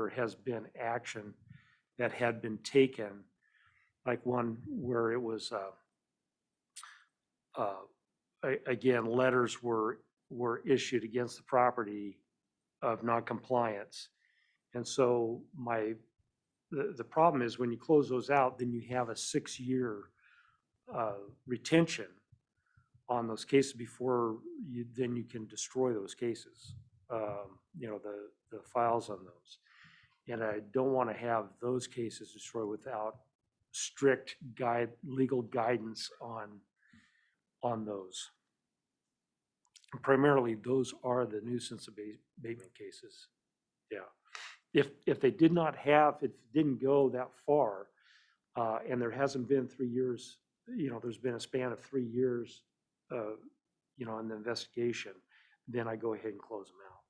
has been action that had been taken, like one where it was, again, letters were issued against the property of non-compliance. And so the problem is when you close those out, then you have a 6-year retention on those cases before then you can destroy those cases, the files on those. And I don't want to have those cases destroyed without strict legal guidance on those. Primarily, those are the nuisance abatement cases. Yeah. If they did not have, if it didn't go that far, and there hasn't been 3 years, there's been a span of 3 years, in the investigation, then I go ahead and close them out.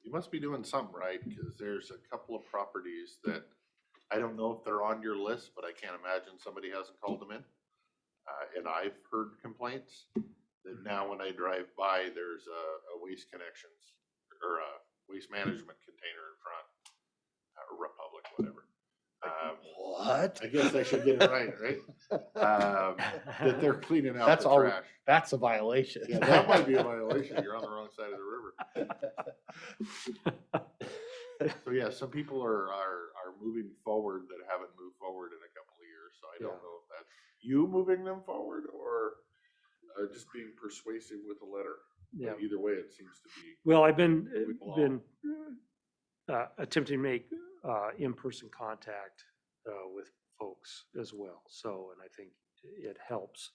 You must be doing something right, because there's a couple of properties that I don't know if they're on your list, but I can't imagine somebody hasn't called them in. And I've heard complaints that now when I drive by, there's a waste connections or a waste management container in front, Republic, whatever. What? I guess I should get it right? That they're cleaning out That's the all, trash. that's a violation. Yeah, that might be a violation. You're on the wrong side of the river. So yeah, some people are moving forward that haven't moved forward in a couple of years. So I don't know if that's you moving them forward or just being persuasive with a letter. Yeah. But either way, it seems to be. Well, I've moving been along. attempting to make in-person contact with folks as well. So, and I think it helps.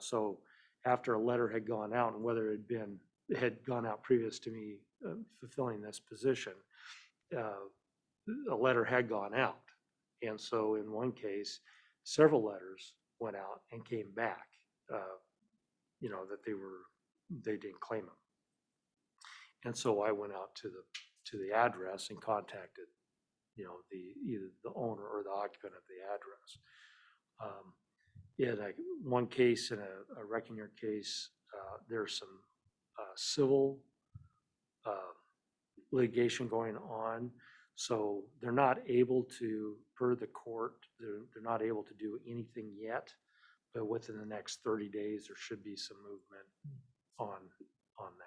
So after a letter had gone out, and whether it had gone out previous to me fulfilling this position, a letter had gone out. And so in one case, several letters went out and came back, that they didn't claim them. And so I went out to the address and contacted, either the owner or the occupant of the address. In one case, in a wrecking yard case, there's some civil litigation going on. So they're not able to, per the court, they're not able to do anything yet. But within the next 30 days, there should be some movement on that.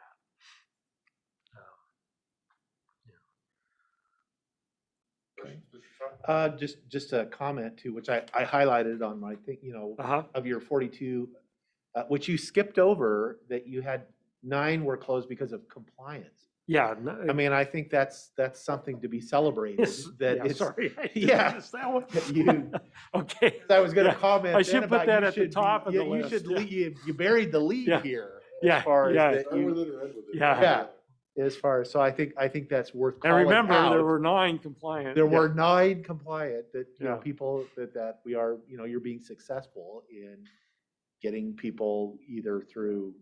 Just a comment too, which I highlighted on my thing, of your 42, which you skipped over, that you had 9 were closed because of compliance. Yeah. I mean, I think that's something to be celebrated. That Yeah, it's, sorry. I didn't yeah. notice that one. You, Okay. I was going to Yeah. comment. I should then put about that you at the should top of the you list, should yeah. lead, you buried the lead Yeah. here. Yeah, As far yeah. as that Start with you, it or end with it. Yeah. yeah. As far as, so I think that's worth And calling remember, out. there were 9 compliant. There yeah. were 9 compliant that, Yeah. people that we are, you're being successful in getting people either through,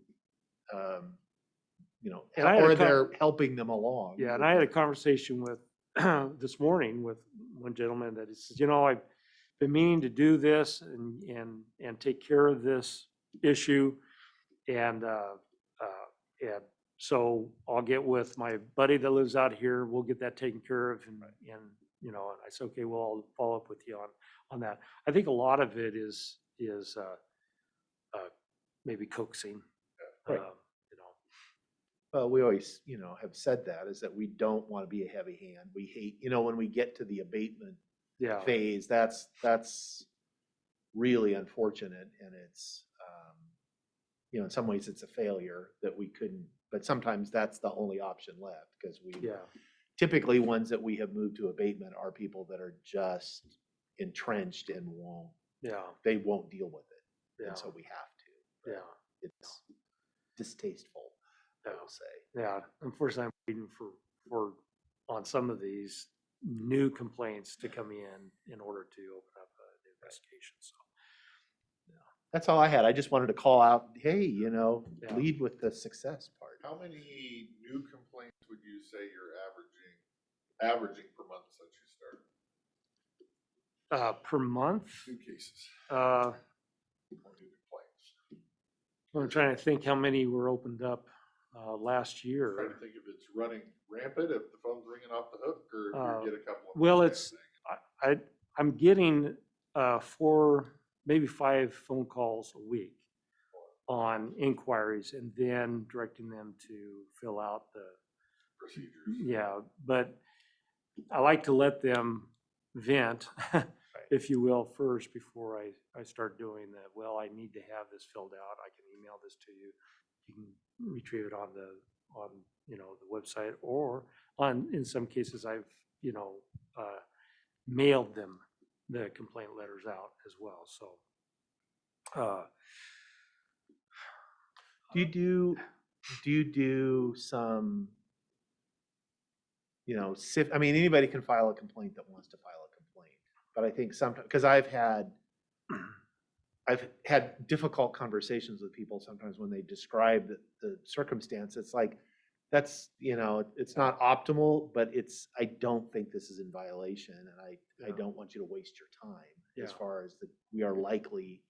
And I had or a they're helping them along. Yeah, and I had a conversation with, this morning with one gentleman that he says, I've been meaning to do this and take care of this issue. And so I'll get with my buddy that lives out here. We'll get that taken care of. And you know, and I said, okay, well, I'll follow up with you on that. I think a lot of it is maybe coaxing. Right. You know, Well, we always, have said that, is that we don't want to be a heavy hand. We hate, when we get to the abatement yeah, phase, that's really unfortunate. And it's, in some ways it's a failure that we couldn't, but sometimes that's the only option left, because yeah, typically ones that we have moved to abatement are people that are just entrenched and they won't deal with it. yeah, And so we have to. yeah. It's distasteful, I will say. Yeah, unfortunately, I'm waiting for on some of these new complaints to come in order to open up the investigation. So, That's all I had. I just wanted to call out, hey, lead with the success part. How many new complaints would you say you're averaging per month since you started? per month, New cases. uh, Or new complaints. I'm trying to think how many were opened up last Trying year. to think if it's running rampant, if the phone's ringing off the hook, or if you get a couple of. Well, them it's saying, I'm getting 4, maybe 5 phone calls a week on inquiries, and then directing them to fill out the procedures. Yeah, but I like to let them vent, if you will, first before I start doing that. Well, I need to have this filled out. I can email this to you. You can retrieve it on the website, or in some cases I've mailed them the complaint letters out as well. So Do you do some, anybody can file a complaint that wants to file a complaint, but I think sometimes, because I've had difficult conversations with people sometimes when they describe the circumstance. It's like, that's, it's not optimal, but I don't think this is in violation, and I don't want you to waste your time as far as we are likely,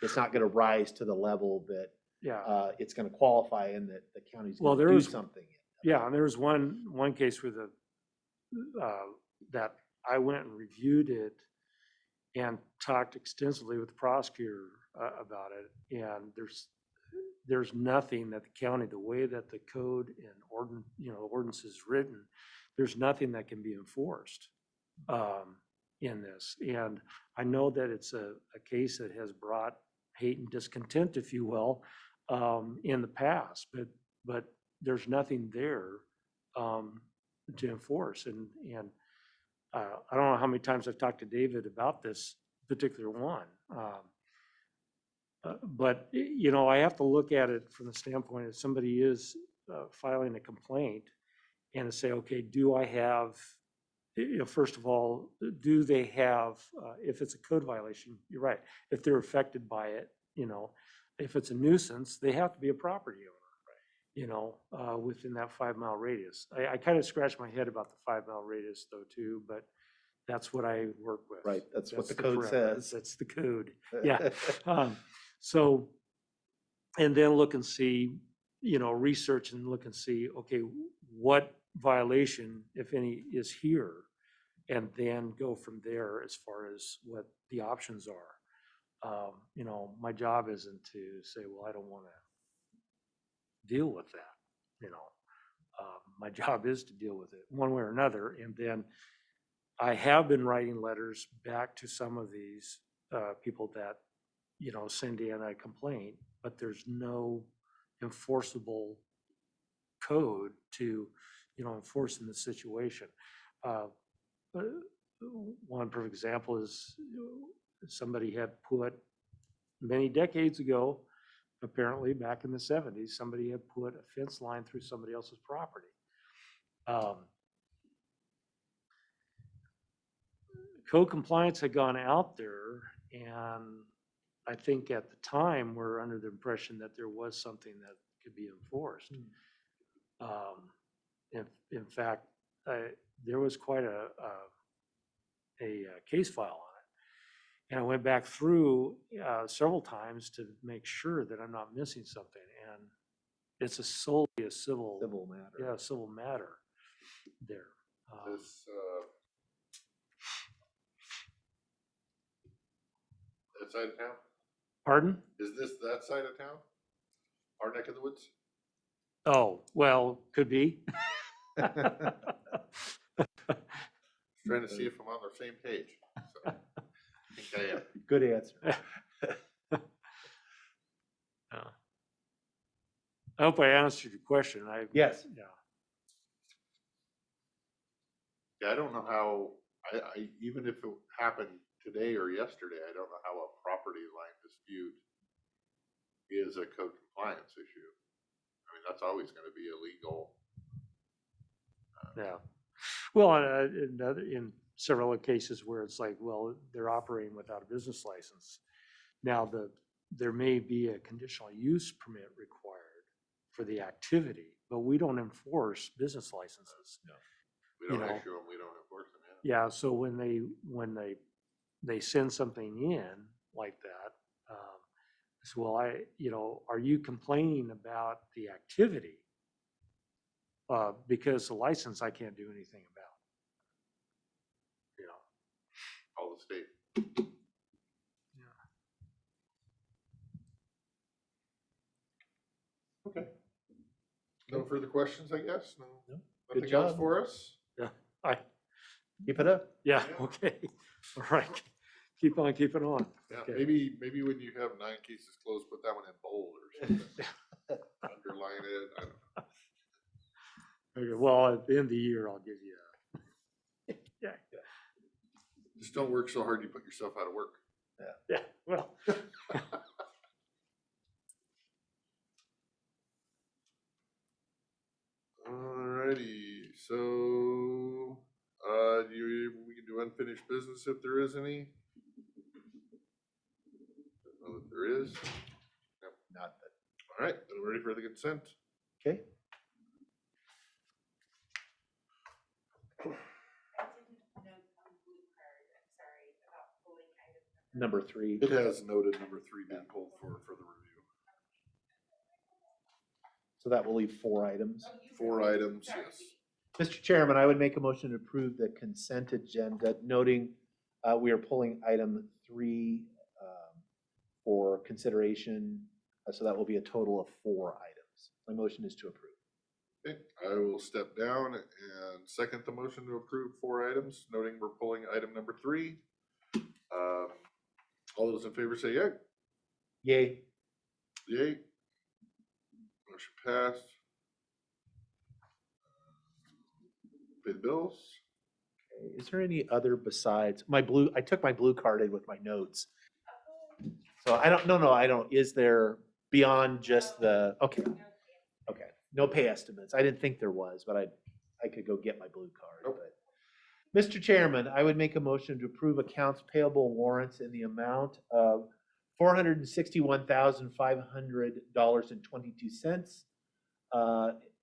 it's not gonna rise to the level that it's gonna qualify and that the county's Well, gonna there do was- something. yeah, and there was one case where that I went and reviewed it and talked extensively with the prosecutor about it, and there's nothing that the county, the way that the code and ordinance is written, there's nothing that can be enforced in this. And I know that it's a case that has brought hate and discontent, if you will, in the past, but there's nothing there to enforce. And I don't know how many times I've talked to David about this particular one. But, I have to look at it from the standpoint if somebody is filing a complaint and to say, okay, do I have, first of all, do they have, if it's a code violation, you're right, if they're affected by it, if it's a nuisance, they have to be a property owner, within that 5-mile radius. I kind of scratch my head about the 5-mile radius though too, but that's what I work with. Right, that's what the the code parameter. says. That's the code, yeah. So, and then look and see, research and look and see, okay, what violation, if any, is here? And then go from there as far as what the options are. My job isn't to say, well, I don't want to deal with that, my job is to deal with it one way or another. And then I have been writing letters back to some of these people that, send in a complaint, but there's no enforceable code to, enforce in the situation. One perfect example is somebody had put many decades ago, apparently back in the 70s, somebody had put a fence line through somebody else's property. Code compliance had gone out there, and I think at the time we're under the impression that there was something that could be enforced. In fact, there was quite a case file on And I went back through several times to make sure that I'm not missing something. And it's solely a civil matter. Yeah, civil matter there. This, that side of town? Pardon? Is this that side of town? Our neck of the woods? Oh, well, could be. Trying to see if I'm on the same page. So, I think I am. Good answer. I hope I answered your question. Yes. Yeah. Yeah, I don't know how, even if it happened today or yesterday, I don't know how a property line dispute is a code compliance issue. I mean, that's always gonna be illegal. Yeah. Well, in several other cases where it's like, well, they're operating without a business license. Now, there may be a conditional use permit required for the activity, but we don't enforce business licenses. No. We don't You know. issue them, we don't enforce them, Yeah, so when they send something in like that, so well, are you complaining about the activity? Because the license I can't do anything about. You know. Call the state. Okay. No further questions, I guess? No. Good Nothing else job. for us? Yeah. Keep it up. Yeah, okay. All right. Keep on keeping on. Yeah, Okay. maybe when you have 9 cases closed, put that one in bold or something. Underline it, I don't know. Okay, well, at the end of the year, I'll give you yeah. Just don't work so hard you put yourself out of work. Yeah, well. Alrighty, so, we can do unfinished business if there is any. Don't know that there is. Yep. Not Alright, then we're ready for the consent. Okay. Number 3. It has noted number 3 being pulled for the review. So that will leave 4 items. 4 items, yes. Mr. Chairman, I would make a motion to approve the consent agenda, noting we are pulling item 3 for consideration. So that will be a total of 4 items. My motion is to approve. Okay, I will step down and second the motion to approve 4 items, noting we're pulling item number 3. All those in favor say yay. Yay. Yay. Motion passed. Pay the bills. Okay, is there any other besides I took my blue card in with my notes. So I don't, is there beyond just okay. No pay estimates. I didn't think there was, but I could go get my blue card. Nope. But Mr. Chairman, I would make a motion to approve accounts payable warrants in the amount of $461,500.22,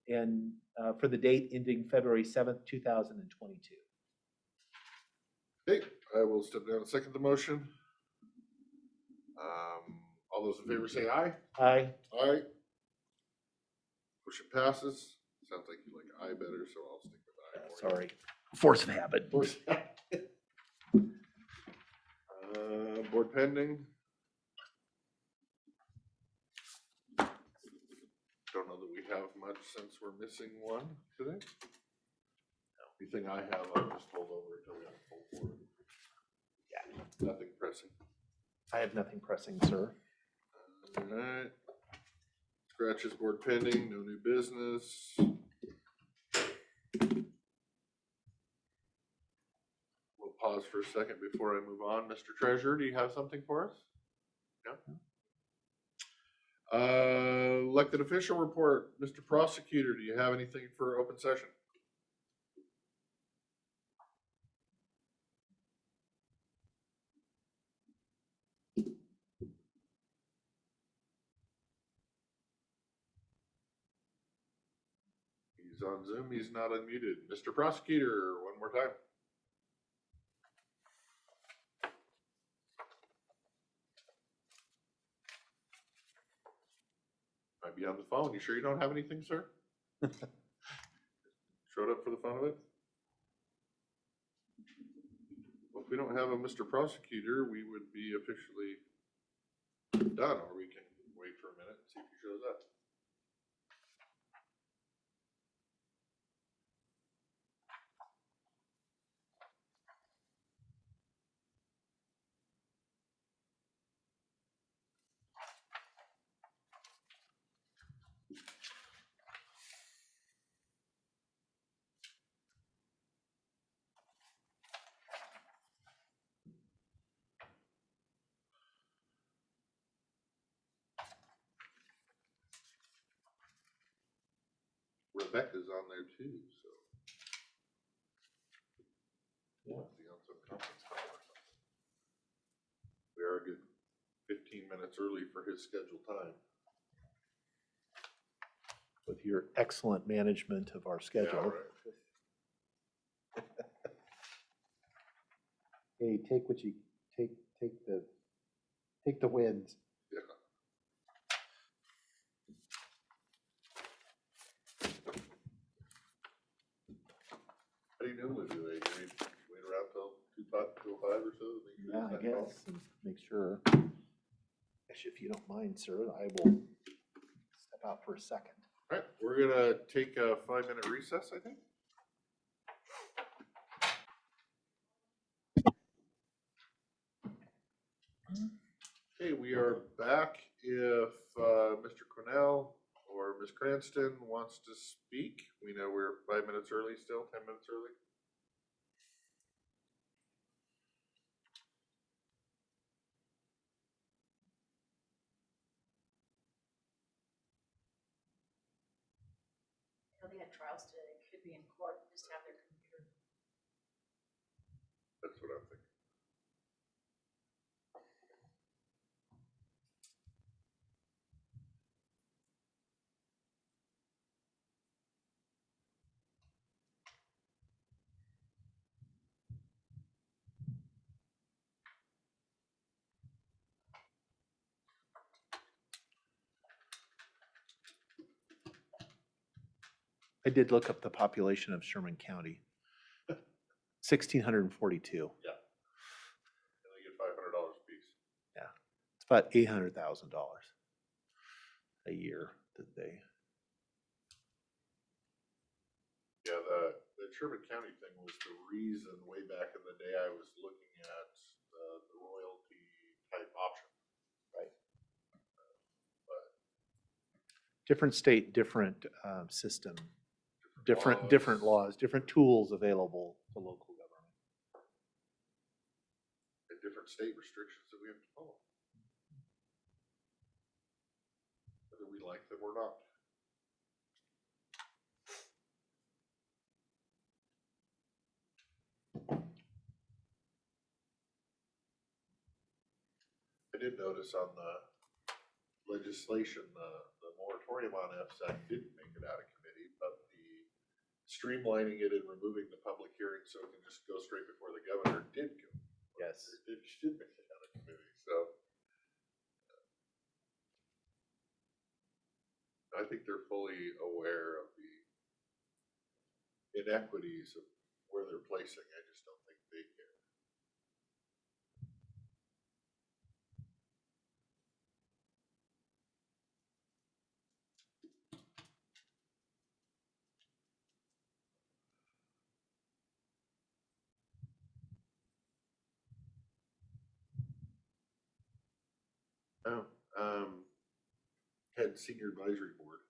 and for the date ending February 7th, 2022. Okay, I will step down and second the motion. All those in favor say aye. Aye. Aye. Motion passes. Sounds like you like aye better, so I'll stick with aye. for you. Sorry. Force of habit. Board pending. Don't know that we have much since we're missing one today. Anything I have, I'll just hold over until we have a full board. Yeah. Nothing pressing. I have nothing pressing, sir. All right. Scratches board pending, no new business. We'll pause for a second before I move on. Mr. Treasurer, do you have something for us? No? Elected official report. Mr. Prosecutor, do you have anything for open session? He's on Zoom, he's not unmuted. Mr. Prosecutor, one more time. Might be on the phone. You sure you don't have anything, sir? Showed up for the fun of it? Well, if we don't have a Mr. Prosecutor, we would be officially done, or we can wait for a minute and see if he shows up. Rebecca's on there too, so. Must be on some conference call or something. We are a good 15 minutes early for his scheduled time. With your excellent management of our schedule. right. Hey, take what you, take the wins. Yeah. How do you normally do it? You wait around till 2:05 or so? to make sure Yeah, it's I not called? guess, and make sure. Actually, if you don't mind, sir, I will step out for a second. All right, we're gonna take a 5-minute recess, I think. Okay, we are back. If Mr. Cornell or Ms. Cranston wants to speak, we know we're 5 minutes early still, 10 minutes early. They had trials today, could be in court, just have their computer. That's what I'm thinking. I did look up the population of Sherman County. 1,642. Yeah. And they get $500 a piece. Yeah, it's about $800,000 a year that they. Yeah, the Sherman County thing was the reason way back in the day I was looking at the royalty type option. Right. Different state, different system, different laws, different tools available to local government. And different state restrictions that we have to follow. Whether we like them or not. I did notice on the legislation, the moratorium on FSAC didn't make it out of committee, but the streamlining it and removing the public hearing so it can just go straight before the governor did go. Yes. It did make it out of committee, so. I think they're fully aware of the inequities of where they're placing. I just don't think they care. Oh, had senior advisory board.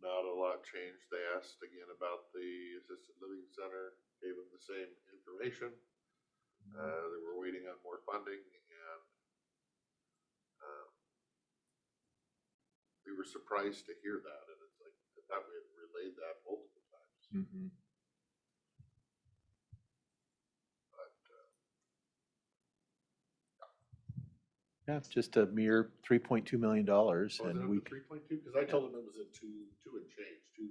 Not a lot changed. They asked again about the assisted living center, gave them the same information. They were waiting on more funding, and we were surprised to hear that. And it's like, I thought we had relayed that multiple times. Mm-hmm. Yeah, just a mere $3.2 million, and we. 3.2, because I told them it was a two and change, two.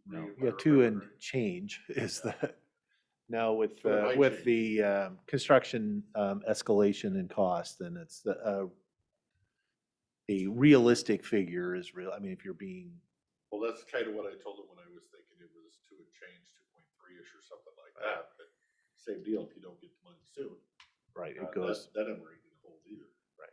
No, if I yeah, 2 and remember right. change is the, now with, So it might with change. the construction escalation in cost, then it's the, a realistic figure is real. I mean, if you're being, Well, that's kind of what I told him when I was thinking it was 2 and change, 2.3-ish or something like that. But same deal if you don't get the money soon. right, it That goes, that number ain't gonna hold either. right.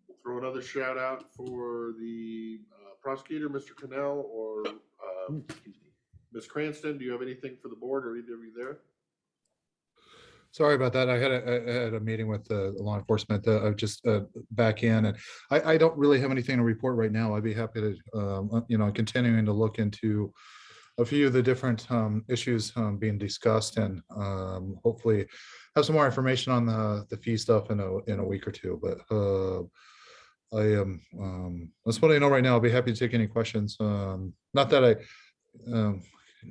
We'll throw another shout out for the prosecutor, Mr. Cannell, or Excuse me. Ms. Cranston. Do you have anything for the board, or either of you there? Sorry about that. I had a meeting with the law enforcement. I'm just back in, and I don't really have anything to report right now. I'd be happy to, continuing to look into a few of the different issues being discussed, and hopefully have some more information on the fee stuff in a week or two. But that's what I know right now. I'll be happy to take any questions. Not that I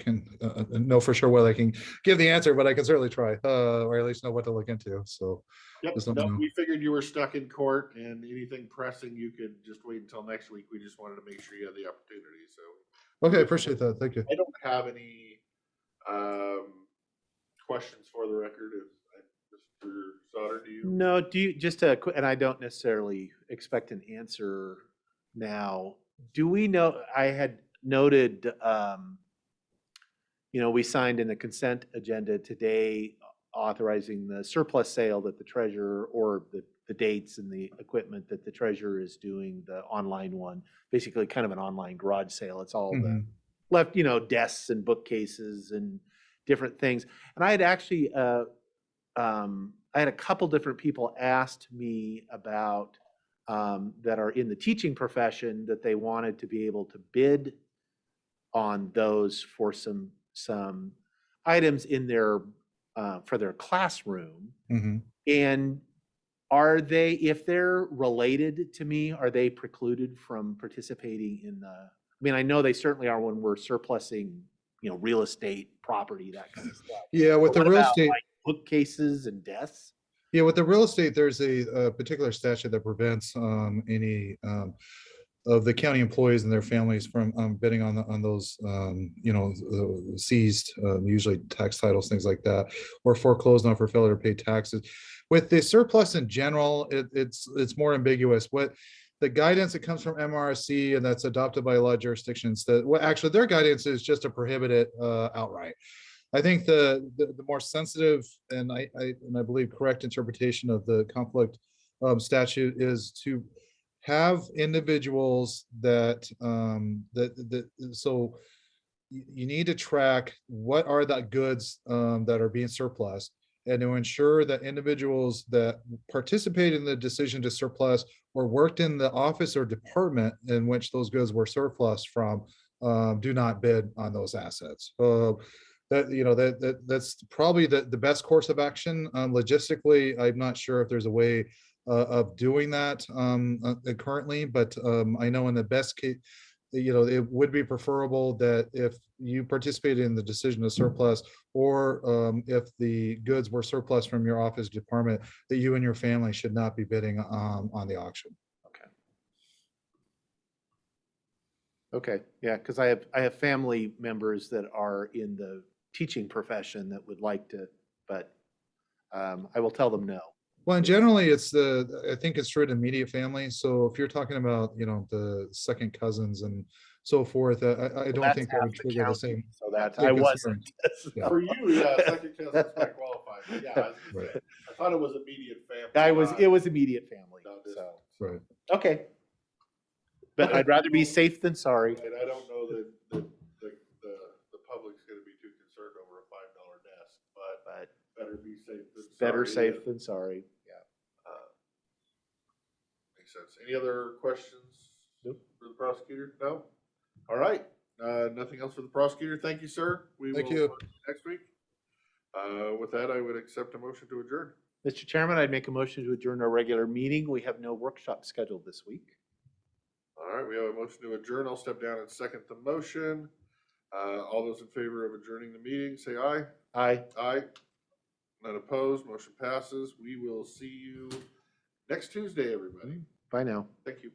can know for sure what I can give the answer, but I can certainly try, or at least know what to look into. So Yep. just let me No, know. we figured you were stuck in court, and anything pressing, you could just wait until next week. We just wanted to make sure you had the opportunity. So Okay, I appreciate that. Thank you. I don't have any questions for the record. Mr. Sauter, do you? No, do you, just a quick, and I don't necessarily expect an answer now. Do we know, I had noted, we signed in the consent agenda today authorizing the surplus sale that the treasurer, or the dates and the equipment that the treasurer is doing, the online one, basically kind of an online garage sale. It's all the left, desks and bookcases and different things. And I had actually, I had a couple different people asked me about, that are in the teaching profession, that they wanted to be able to bid on those for some items in their, for their classroom. And are they, if they're related to me, are they precluded from participating in the, I mean, I know they certainly are when we're surplusing, real estate, property, that kind of stuff. Yeah, with But the what real about, estate. like, bookcases and desks? Yeah, with the real estate, there's a particular statute that prevents any of the county employees and their families from bidding on those seized, usually tax titles, things like that, or foreclosed on for failure to pay taxes. With the surplus in general, it's more ambiguous. What the guidance that comes from MRSC and that's adopted by a lot of jurisdictions, actually their guidance is just to prohibit it outright. I think the more sensitive and I believe correct interpretation of the conflict statute is to have individuals that so you need to track what are the goods that are being surplus, and to ensure that individuals that participate in the decision to surplus or worked in the office or department in which those goods were surplus from do not bid on those assets. That's probably the best course of action. Logistically, I'm not sure if there's a way of doing that currently, but I know in the best case, it would be preferable that if you participated in the decision to surplus, or if the goods were surplus from your office department, that you and your family should not be bidding on the auction. Okay, yeah, because I have family members that are in the teaching profession that would like to, but I will tell them no. Well, and generally I think it's true to immediate family. So if you're talking about, the second cousins and so forth, I don't think that would trigger the same. So that same I concern. wasn't. Yeah. For you, yeah, second cousins might qualify. But yeah, I thought it was immediate family. It was immediate family, so. Right. Okay. But I'd rather be safe than sorry. And I don't know that the public's gonna be too concerned over a $5 desk, but better be safe than sorry. Better safe than sorry, yeah. Makes sense. Any other questions for the prosecutor? No? All right. Nothing else for the prosecutor. Thank you, sir. Thank you. Next week. With that, I would accept a motion to adjourn. Mr. Chairman, I'd make a motion to adjourn our regular meeting. We have no workshop scheduled this week. All right, we have a motion to adjourn. I'll step down and second the motion. All those in favor of adjourning the meeting, say aye. Aye. Aye. None opposed, motion passes. We will see you next Tuesday, everybody. Bye now. Thank you.